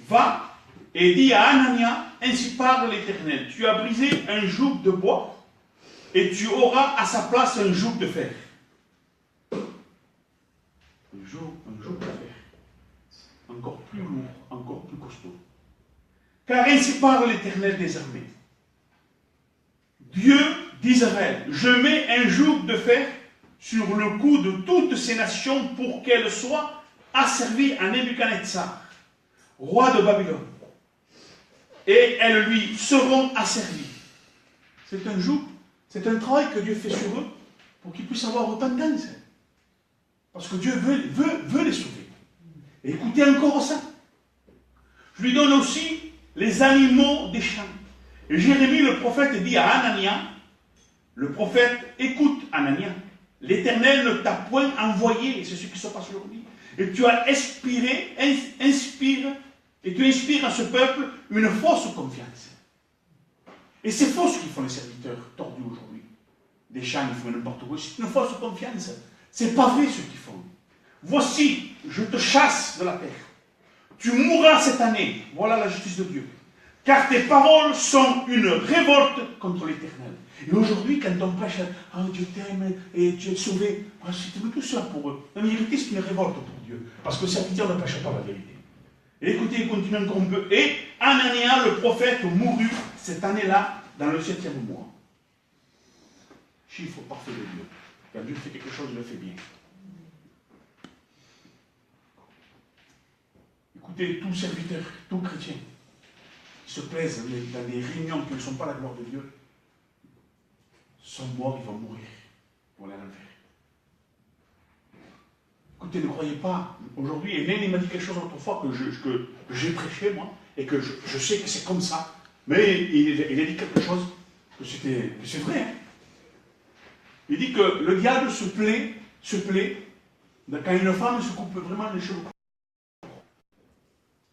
Va et dis à Anania, ainsi parle l'Éternel, tu as brisé un joug de bois et tu auras à sa place un joug de fer. Un joug de fer. Encore plus lourd, encore plus costaud. Car ainsi parle l'Éternel des armées. Dieu d'Israël, je mets un joug de fer sur le cou de toutes ces nations pour qu'elles soient asservies à Nebuchadnezzar, roi de Babylone. Et elles lui seront asservies. C'est un joug, c'est un travail que Dieu fait sur eux pour qu'ils puissent avoir repentance. Parce que Dieu veut les sauver. Et écoutez encore ça. Je lui donne aussi les animaux des champs. Et Jérémie le prophète dit à Anania, le prophète, écoute Anania, l'Éternel ne t'a point envoyé, et c'est ce qui se passe aujourd'hui, et tu as inspires à ce peuple une fausse confiance. Et c'est faux ce qu'ils font les serviteurs tordus aujourd'hui. Des champs, ils font n'importe quoi, c'est une fausse confiance. C'est pas vrai ce qu'ils font. Voici, je te chasse de la terre. Tu mourras cette année. Voilà la justice de Dieu. Car tes paroles sont une révolte contre l'Éternel. Et aujourd'hui, quand on prêche, oh, Dieu t'aime et tu es sauvé, oh, c'est tout ça pour eux. La vérité, c'est une révolte pour Dieu. Parce que le serviteur ne prêche pas la vérité. Et écoutez, il continue encore un peu. Et Anania, le prophète, mourut cette année-là, dans le 7e mois. Chiffre parfait de Dieu. Quand Dieu fait quelque chose, il le fait bien. Écoutez, tout serviteur, tout chrétien, qui se plaisent dans des réunions qui ne sont pas la gloire de Dieu, sont morts, ils vont mourir pour aller à l'enfer. Écoutez, ne croyez pas. Aujourd'hui, Hélène, il m'a dit quelque chose autrefois que j'ai prêché, moi, et que je sais que c'est comme ça. Mais il a dit quelque chose que c'est vrai. Hein. Il dit que le diable se plaît quand une femme se coupe vraiment les cheveux.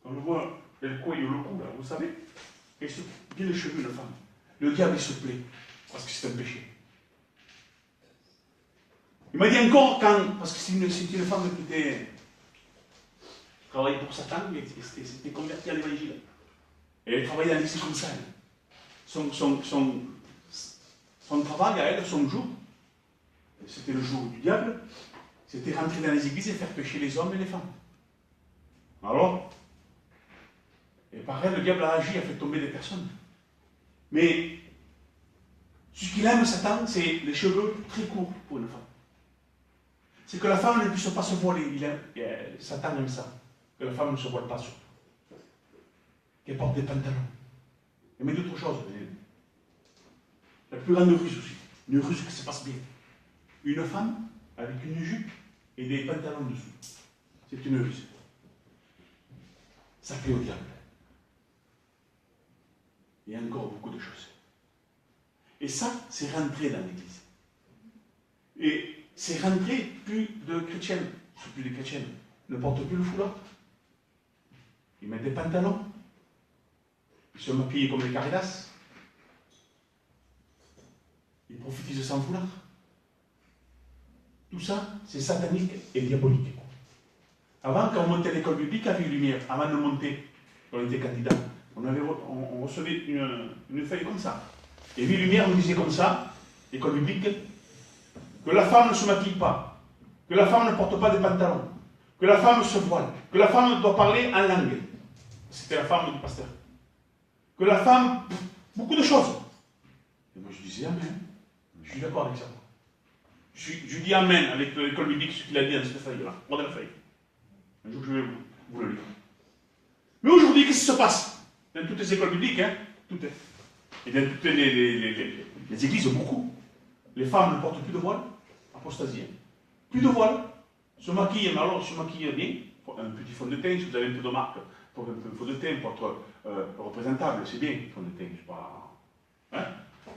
On le voit, le cuello, le cou, là, vous savez, et se coupe bien les cheveux, une femme. Le diable, il se plaît, parce que c'est un péché. Il m'a dit encore parce que c'est une femme qui travaillait pour Satan, et s'était convertie à l'évangile. Et elle travaillait dans l'Église comme ça. Son travail à elle, son jour, c'était le jour du diable, c'était rentrer dans les églises et faire pécher les hommes et les femmes. Alors, et par elle, le diable a agi, a fait tomber des personnes. Mais, ce qu'il aime, Satan, c'est les cheveux très courts pour une femme. C'est que la femme ne puisse pas se voiler. Satan aime ça. Que la femme ne se voile pas surtout. Qu'elle porte des pantalons. Et mais d'autres choses. La plus grande ruse aussi. Une ruse qui se passe bien. Une femme avec une jupe et des pantalons dessous. C'est une ruse. ça plaît au diable. Il y a encore beaucoup de choses. Et ça, c'est rentré dans l'Église. Et c'est rentré, plus de chrétiennes, plus de chrétiennes ne portent plus le foulard. Ils mettent des pantalons. Ils se maquillent comme les Caritas. Ils prophétisent sans foulard. Tout ça, c'est satanique et diabolique. Avant, quand on montait à l'école biblique à Ville-Lumière, avant de monter, on était candidat, on recevait une feuille comme ça. Et Ville-Lumière nous disait comme ça, l'école biblique, que la femme ne se maquille pas, que la femme ne porte pas de pantalon, que la femme se voile, que la femme doit parler en langue. C'était la femme du pasteur. Que la femme, beaucoup de choses. Et moi je disais amen. Je suis d'accord avec ça. Je dis amen avec l'école biblique, ce qu'il a dit dans cette feuille-là. Regardez la feuille. Un jour je vais vous le lire. Mais aujourd'hui, qu'est-ce qui se passe? Dans toutes les écoles bibliques, hein, tout est. Et dans toutes les églises, beaucoup. Les femmes ne portent plus de voile, apostasie. Plus de voile, se maquillent, mais alors se maquillent bien. Un petit fond de teint, si vous avez un peu de marque, pour un peu de fond de teint, pour être représentable, c'est bien, fond de teint, c'est pas. Hein?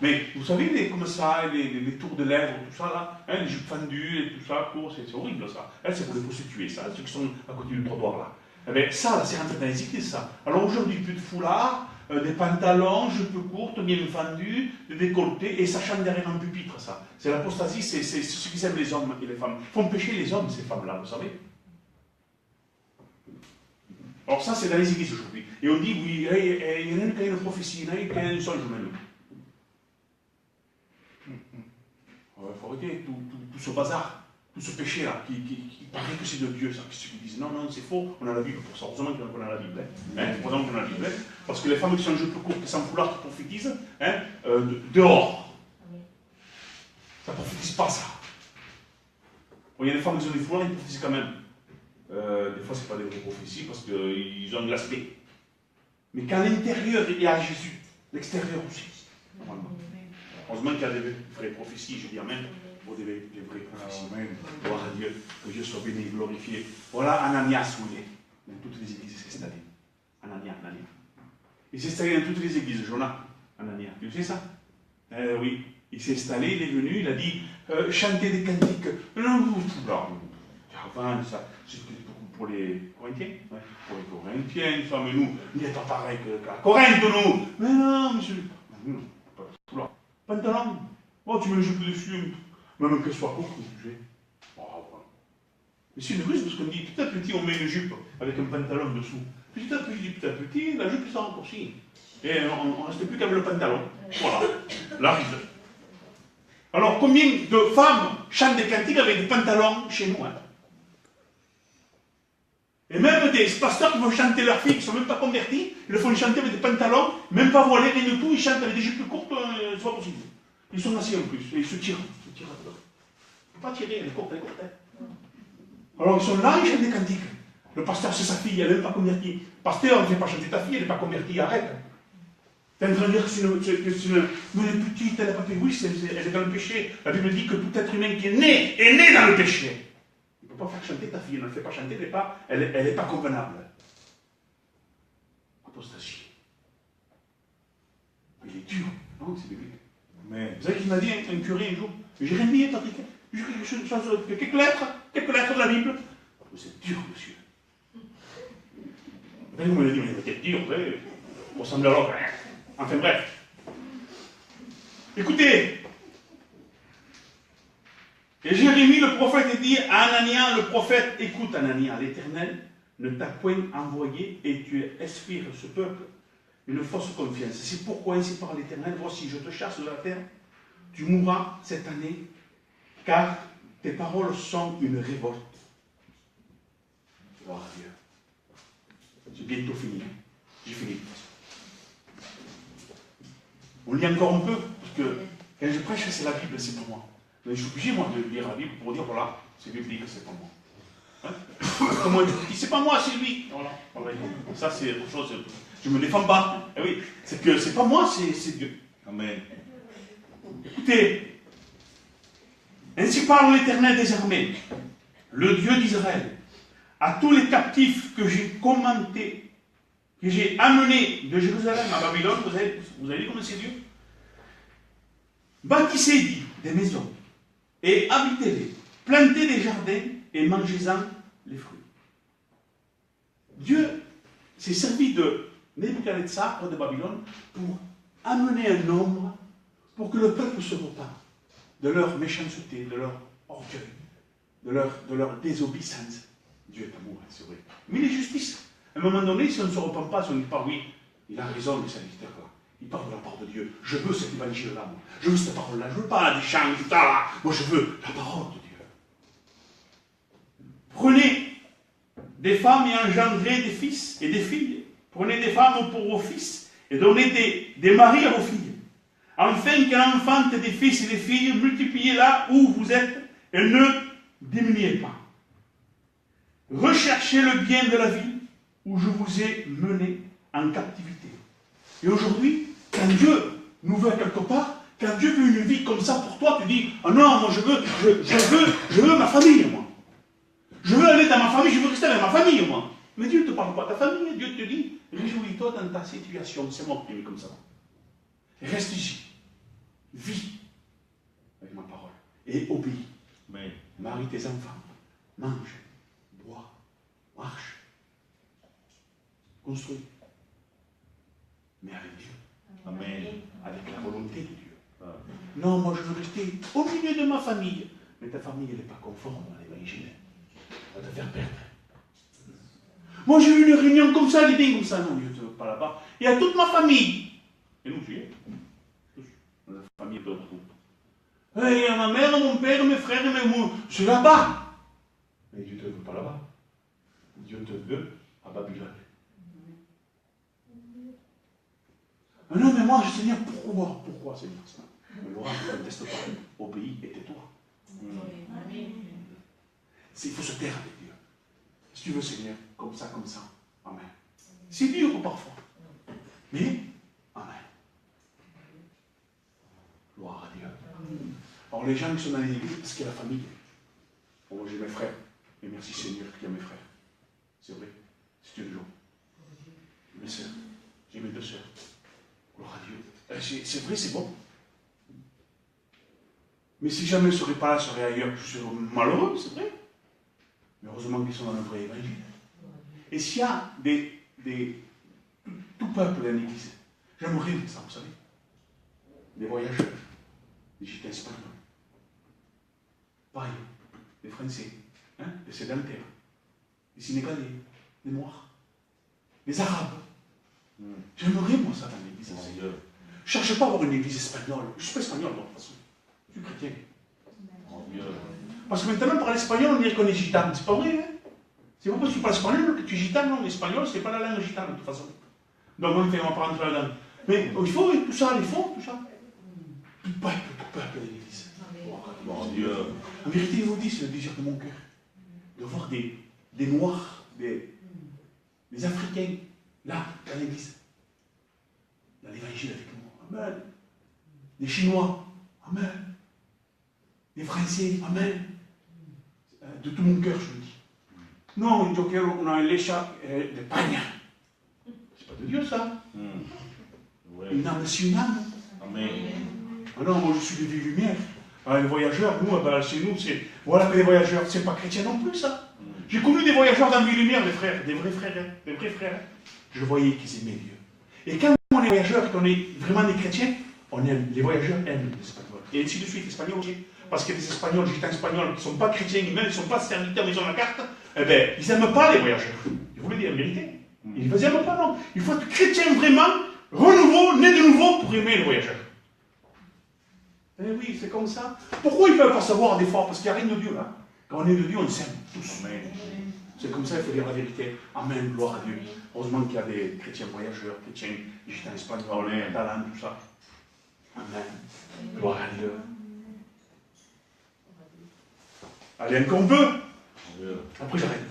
Mais vous savez, comme ça, les tours de lèvres, tout ça là, hein, les jupes fendues et tout ça, c'est horrible ça. Elles, c'est pour les prostituées, ça, ceux qui sont à côté du trottoir là. Eh bien, ça, là, c'est rentré dans les églises, ça. Alors aujourd'hui, plus de foulard, des pantalons, jupes courtes, bien fendues, des décolletés, et ça chante derrière un pupitre, ça. C'est l'apostasie, c'est ce qu'ils aiment les hommes et les femmes. Ils font pécher les hommes, ces femmes-là, vous savez. Alors ça, c'est dans les églises aujourd'hui. Et on dit, oui, il y en a une qui a une prophétie, il y en a une qui a une songe même. Il faut arrêter tout ce bazar, tout ce péché-là, qui paraît que c'est de Dieu, ça. Ceux qui disent, non, non, c'est faux, on a la Bible pour ça. Heureusement qu'on a la Bible. Heureusement qu'on a la Bible. Parce que les femmes qui sont en jupes courtes, qui sont foulard, qui prophétisent, dehors. Ça ne prophétise pas, ça. Bon, il y a des femmes qui ont des foulards, ils prophétisent quand même. Des fois, ce n'est pas des vraies prophéties parce qu'ils ont de l'aspect. Mais qu'à l'intérieur, il y a Jésus, l'extérieur aussi, normalement. Heureusement qu'il y a des vraies prophéties, je dis amen, pour des vraies prophéties. Amen. Gloire à Dieu, que Dieu soit béni, glorifié. Voilà Ananias où il est. Dans toutes les églises, il s'est installé. Ananias. Il s'est installé dans toutes les églises, Jonas. Ananias, tu sais ça? Oui. Il s'est installé, il est venu, il a dit chantez des cantiques. Non, tout là. Enfin, ça, c'était pour les Corinthiens. Ouais. Pour les Corinthiens, ça, mais nous, il n'est pas pareil qu'à Corinthe, nous. Mais non, monsieur. Non, pas tout là. Pantalon. Oh, tu mets le jupe dessus, même qu'elle soit courte, sujet. Oh, voilà. Mais c'est une ruse parce qu'on dit petit à petit, on met une jupe avec un pantalon dessous. Petit à petit, la jupe s'en raccourcit. Et on ne reste plus qu'avec le pantalon. Voilà. La ruse. Alors, combien de femmes chantent des cantiques avec des pantalons chez nous, hein? Et même des pasteurs qui vont chanter leurs filles qui ne sont même pas convertis, ils le font chanter avec des pantalons, même pas voilés, rien du tout, ils chantent avec des jupes courtes, c'est pas possible. Ils sont assis en plus, et ils se tirent. Il ne faut pas tirer, elle est courte, hein. Alors ils sont là, ils chantent des cantiques. Le pasteur, c'est sa fille, elle n'est même pas convertie. Pasteur, ne fait pas chanter ta fille, elle n'est pas convertie, arrête. Tu es en train de dire que c'est une. Mais elle est petite, elle n'est pas fait. Oui, elle est dans le péché. La Bible dit que tout être humain qui est né dans le péché. Il ne peut pas faire chanter ta fille, elle ne le fait pas chanter, elle n'est pas convenable. Apostasie. Il est dur, non, c'est biblique. Mais vous savez qu'il m'a dit un curé un jour, j'ai rien dit, Patrick, j'ai quelques lettres de la Bible. Vous êtes dur, monsieur. Vous me l'avez dit, mais vous êtes dur, vous savez, vous ressemblez à l'autre. Enfin bref. Écoutez. Et Jérémie, le prophète, dit à Ananias, le prophète, écoute Ananias, l'Éternel ne t'a point envoyé et tu inspires ce peuple une fausse confiance. C'est pourquoi ainsi parle l'Éternel, voici, je te chasse de la terre, tu mourras cette année, car tes paroles sont une révolte. Gloire à Dieu. C'est bientôt fini. J'ai fini. On lit encore un peu, parce que quand je prêche, c'est la Bible, c'est pour moi. Mais je suis obligé, moi, de lire la Bible pour dire, voilà, c'est biblique, c'est pas moi. Hein? Moi, c'est pas moi, c'est lui. Voilà. Ça, c'est autre chose. Je ne me défends pas. Eh oui, c'est que c'est pas moi, c'est Dieu. Amen. Écoutez, ainsi parle l'Éternel des armées, le Dieu d'Israël, à tous les captifs que j'ai commandés que j'ai amenés de Jérusalem à Babylone, vous avez vu comment c'est Dieu? Bâtissez, dit, des maisons, et habitez-les, plantez des jardins, et mangez-en les fruits. Dieu s'est servi de Nebuchadnezzar, roi de Babylone, pour amener un nombre, pour que le peuple se repente de leur méchanceté, de leur orgueil, de leur désobéissance. Dieu est amour, c'est vrai. Mais il est justice. À un moment donné, si on ne se repent pas, si on ne dit pas oui, il a raison, le serviteur-là. Il parle de la part de Dieu. Je veux cet évangile-là, moi. Je veux cette parole-là. Je ne veux pas des chants, tout ça, là. Moi, je veux la parole de Dieu. Prenez des femmes et engendrez des fils et des filles. Prenez des femmes pour vos fils et donnez des maris à vos filles. Afin qu'elle enfante des fils et des filles, multipliez là où vous êtes et ne diminuez pas. Recherchez le bien de la ville où je vous ai mené en captivité. Et aujourd'hui, quand Dieu nous veut quelque part, quand Dieu veut une vie comme ça pour toi, tu dis, oh non, moi je veux ma famille, moi. Je veux aller dans ma famille, je veux rester avec ma famille, moi. Mais Dieu ne te parle pas de ta famille, Dieu te dit, réjouis-toi dans ta situation, c'est moi qui t'ai mis comme ça. Reste ici, vis avec ma parole, et obéis. Amen. Marie tes enfants, mange, bois, marche, construis. Mais avec Dieu. Amen. Avec la volonté de Dieu. Non, moi je veux rester au milieu de ma famille. Mais ta famille, elle n'est pas conforme à l'évangile. Elle va te faire perdre. Moi j'ai eu une réunion comme ça, des dingen comme ça. Non, Dieu ne te veut pas là-bas. Il y a toute ma famille. Et nous, tu es. Tous. La famille est partout. Il y a ma mère, mon père, mes frères, c'est là-bas. Mais Dieu ne te veut pas là-bas. Dieu te veut à Babylone. Ah non, mais moi, Seigneur, pourquoi, Seigneur? Mais Laurent, ne conteste pas. Obéis et tais-toi. Il faut se taire avec Dieu. Si tu veux, Seigneur, comme ça. Amen. C'est dur parfois. Mais, Amen. Gloire à Dieu. Alors, les gens qui sont dans l'église, parce qu'il y a la famille. Bon, moi, j'ai mes frères. Et merci, Seigneur, qu'il y a mes frères. C'est vrai. C'est Dieu le jour. Mes sœurs. J'ai mes 2 sœurs. Gloire à Dieu. C'est vrai, c'est bon. Mais si jamais je ne serais pas là, je serais ailleurs, je serais malheureux, c'est vrai. Mais heureusement qu'ils sont dans le vrai évangile. Et s'il y a tout peuple dans l'église, j'aimerais ça, vous savez. Des voyageurs, des gitans espagnols, pareil, des Français, des sédentaires, des Sénégalais, des Noirs, des Arabes. J'aimerais, moi, ça dans l'église. Je ne cherche pas à avoir une église espagnole. Je ne suis pas espagnol, de toute façon. Je suis chrétien. Parce que maintenant, parler espagnol, on dirait qu'on est gitan. C'est pas vrai, hein? C'est pas parce que tu parles espagnol que tu es gitan, non. L'espagnol, c'est pas la langue gitane, de toute façon. Donc, on ne va pas rentrer la langue. Mais il faut tout ça, il faut tout ça. Tout peuple de l'église. Mon Dieu. En vérité, je vous dis, c'est le désir de mon cœur. De voir des Noirs, des Africains, là, dans l'église. Dans l'évangile avec nous. Amen. Des Chinois. Amen. Des Français. Amen. De tout mon cœur, je le dis. Non, yo quiero una iglesia de España. C'est pas de Dieu, ça. Une âme, c'est une âme. Amen. Ah non, moi je suis des vieilles lumières. Ah, les voyageurs, nous, chez nous, c'est. Voilà que les voyageurs, c'est pas chrétien non plus, ça. J'ai connu des voyageurs dans les lumières, les frères, des vrais frères, hein, des vrais frères. Je voyais qu'ils aimaient Dieu. Et quand on est voyageurs, qu'on est vraiment des chrétiens, on aime, les voyageurs aiment les Espagnols. Et ainsi de suite, les Espagnols aussi. Parce que les Espagnols, gitans espagnols, qui ne sont pas chrétiens, même ils ne sont pas serviteurs, mais ils ont la carte, eh bien, ils n'aiment pas les voyageurs. Je vous le dis en vérité. Ils ne les aiment pas, non. Il faut être chrétien vraiment, renouveau, né de nouveau, pour aimer les voyageurs. Eh oui, c'est comme ça. Pourquoi ils ne peuvent pas savoir des fois? Parce qu'il n'y a rien de Dieu là. Quand on est de Dieu, on s'aime tous. Amen. C'est comme ça, il faut dire la vérité. Amen, gloire à Dieu. Heureusement qu'il y a des chrétiens voyageurs, chrétiens, gitans espagnols, catalans, tout ça. Amen. Gloire à Dieu. Allez, encore un peu. Après, j'arrête.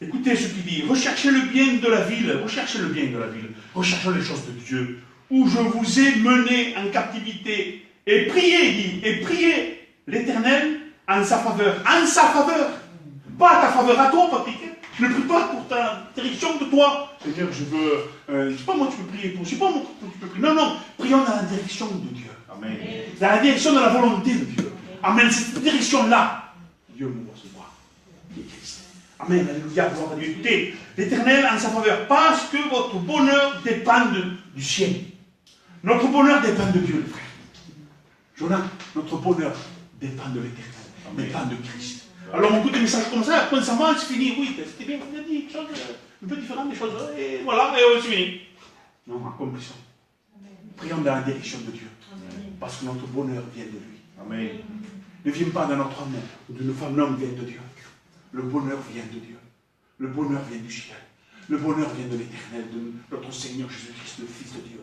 Écoutez ce qu'il dit. Recherchez le bien de la ville. Recherchez le bien de la ville. Recherchez les choses de Dieu. Où je vous ai mené en captivité. Et priez, il dit. Et priez l'Éternel en sa faveur. En sa faveur. Pas à ta faveur à toi, Patrick. Ne prie pas pour ta direction de toi. Seigneur, je veux, je sais pas moi, tu peux prier pour, je sais pas moi, tu peux prier. Non, non, prions dans la direction de Dieu. Amen. Dans la direction de la volonté de Dieu. Amen. Cette direction-là, Dieu nous recevoir. Amen. Alléluia. Gloire à Dieu. Écoutez, l'Éternel en sa faveur, parce que votre bonheur dépend du ciel. Notre bonheur dépend de Dieu, les frères. Jonathan, notre bonheur dépend de l'Éternel, dépend de Christ. Alors on écoute des messages comme ça, quand ça va, c'est fini. Oui, c'était bien, on a dit quelque chose un peu différent des choses, et voilà, et c'est fini. Non, accomplissons. Prions dans la direction de Dieu. Parce que notre bonheur vient de lui. Amen. Ne vient pas de notre homme ou d'une femme, l'homme vient de Dieu. Le bonheur vient de Dieu. Le bonheur vient du ciel. Le bonheur vient de l'Éternel, de notre Seigneur Jésus-Christ, le Fils de Dieu.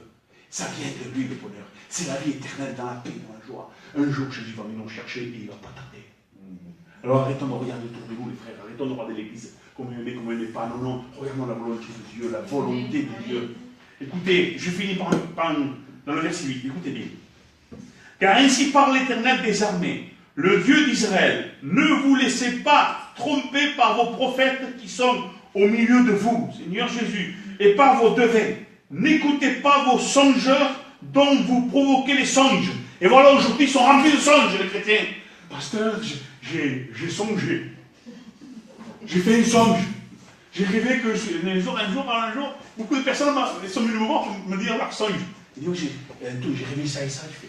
Ça vient de lui, le bonheur. C'est la vie éternelle dans la paix, dans la joie. Un jour, Jésus va venir nous chercher et il ne va pas tarder. Alors arrêtons de regarder autour de nous, les frères. Arrêtons de regarder l'Église comme il aimait, comme il n'aimait pas. Non, non. Regardons la volonté de Dieu, la volonté de Dieu. Écoutez, je finis par dans le verset 8. Écoutez bien. Car ainsi parle l'Éternel des armées, le Dieu d'Israël. Ne vous laissez pas tromper par vos prophètes qui sont au milieu de vous, Seigneur Jésus, et par vos devins. N'écoutez pas vos songeurs dont vous provoquez les songes. Et voilà, aujourd'hui, ils sont remplis de songes, les chrétiens. Pasteur, j'ai songé. J'ai fait un songe. J'ai rêvé que un jour, beaucoup de personnes sont venues me voir pour me dire leur songe. Ils disent, j'ai rêvé ça et ça. Je fais,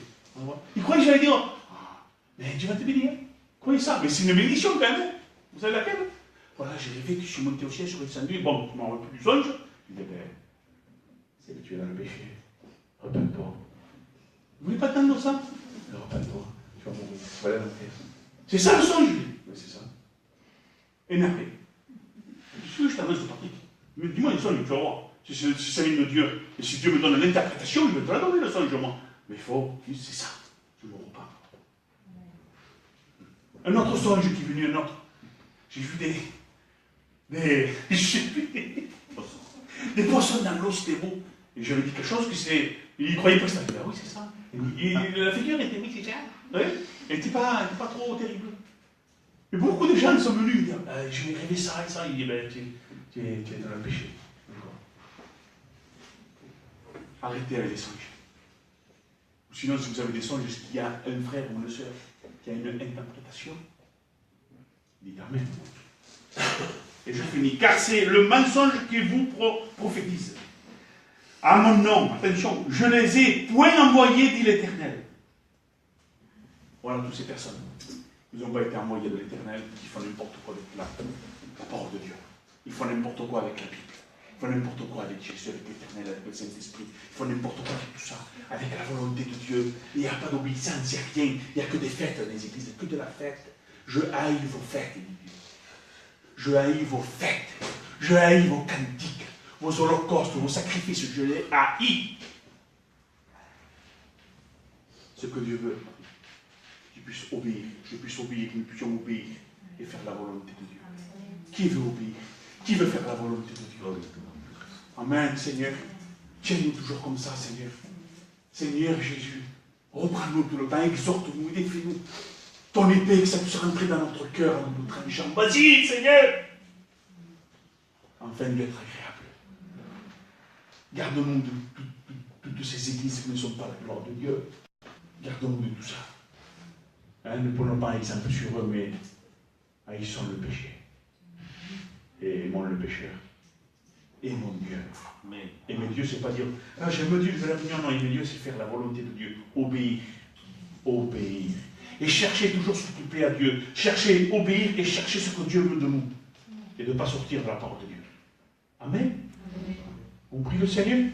ils croyaient que j'allais dire, mais Dieu va te bénir. Croyez ça, mais c'est une bénédiction quand même. Vous savez laquelle? Voilà, j'ai rêvé que je suis monté au ciel, je suis descendu. Bon, je m'en rappelle plus du songe. Je dis, c'est que tu es dans le péché. Repends-toi. Vous voulez pas attendre ça? Repends-toi. Tu vas mourir. Voilà la terre. C'est ça le songe. Oui, c'est ça. Énervé. Je t'annonce de pratique. Mais dis-moi une songe, tu vas voir. Si ça vient de Dieu, et si Dieu me donne l'interprétation, je vais te la donner le songe, moi. Mais il faut, c'est ça. Je ne me repars. Un autre songe qui est venu, un autre. J'ai vu des poissons dans l'eau, c'était beau. Et j'avais dit quelque chose que c'est. Il croyait pas que c'était. Ah oui, c'est ça. La figure était mise, c'est ça. Oui. Elle n'était pas trop terrible. Et beaucoup de gens sont venus me dire, je vais rêver ça et ça. Il dit, tu es dans le péché. Arrêtez avec les songes. Sinon, si vous avez des songes, est-ce qu'il y a un frère ou une sœur qui a une interprétation? Dites Amen. Et je finis. Car c'est le mensonge qui vous prophétise. À mon nom, attention, je les ai point envoyés, dit l'Éternel. Voilà toutes ces personnes. Ils n'ont pas été envoyés de l'Éternel qui font n'importe quoi avec la parole de Dieu. Ils font n'importe quoi avec la Bible. Ils font n'importe quoi avec Jésus, avec l'Éternel, avec le Saint-Esprit. Ils font n'importe quoi avec tout ça, avec la volonté de Dieu. Il n'y a pas d'obéissance, il n'y a rien. Il n'y a que des fêtes dans les églises, que de la fête. Je haïs vos fêtes, dit Dieu. Je haïs vos fêtes. Je haïs vos cantiques, vos holocaustes, vos sacrifices. Je les haïs. Ce que Dieu veut, qu'il puisse obéir, je puisse obéir, que nous puissions obéir et faire la volonté de Dieu. Qui veut obéir? Qui veut faire la volonté de Dieu? Amen, Seigneur. Tiens-nous toujours comme ça, Seigneur. Seigneur Jésus, reprends-nous tout le temps, exhorte-nous, défie-nous. Ton épée, que ça puisse rentrer dans notre cœur, dans notre tranchant. Vas-y, Seigneur! Enfin, d'être agréable. Garde-nous de toutes ces églises qui ne sont pas la gloire de Dieu. Gardons-nous de tout ça. Hein, ne prenons pas un exemple sur eux, mais haïssons le péché. Et aimons le pécheur. Aimons Dieu. Mais aimer Dieu, c'est pas dire, j'aime Dieu, je vais l'avenir. Non, aimer Dieu, c'est faire la volonté de Dieu. Obéir. Obéir. Et chercher toujours ce qui plaît à Dieu. Chercher, obéir et chercher ce que Dieu veut de nous. Et de ne pas sortir de la parole de Dieu. Amen. On prie le Seigneur.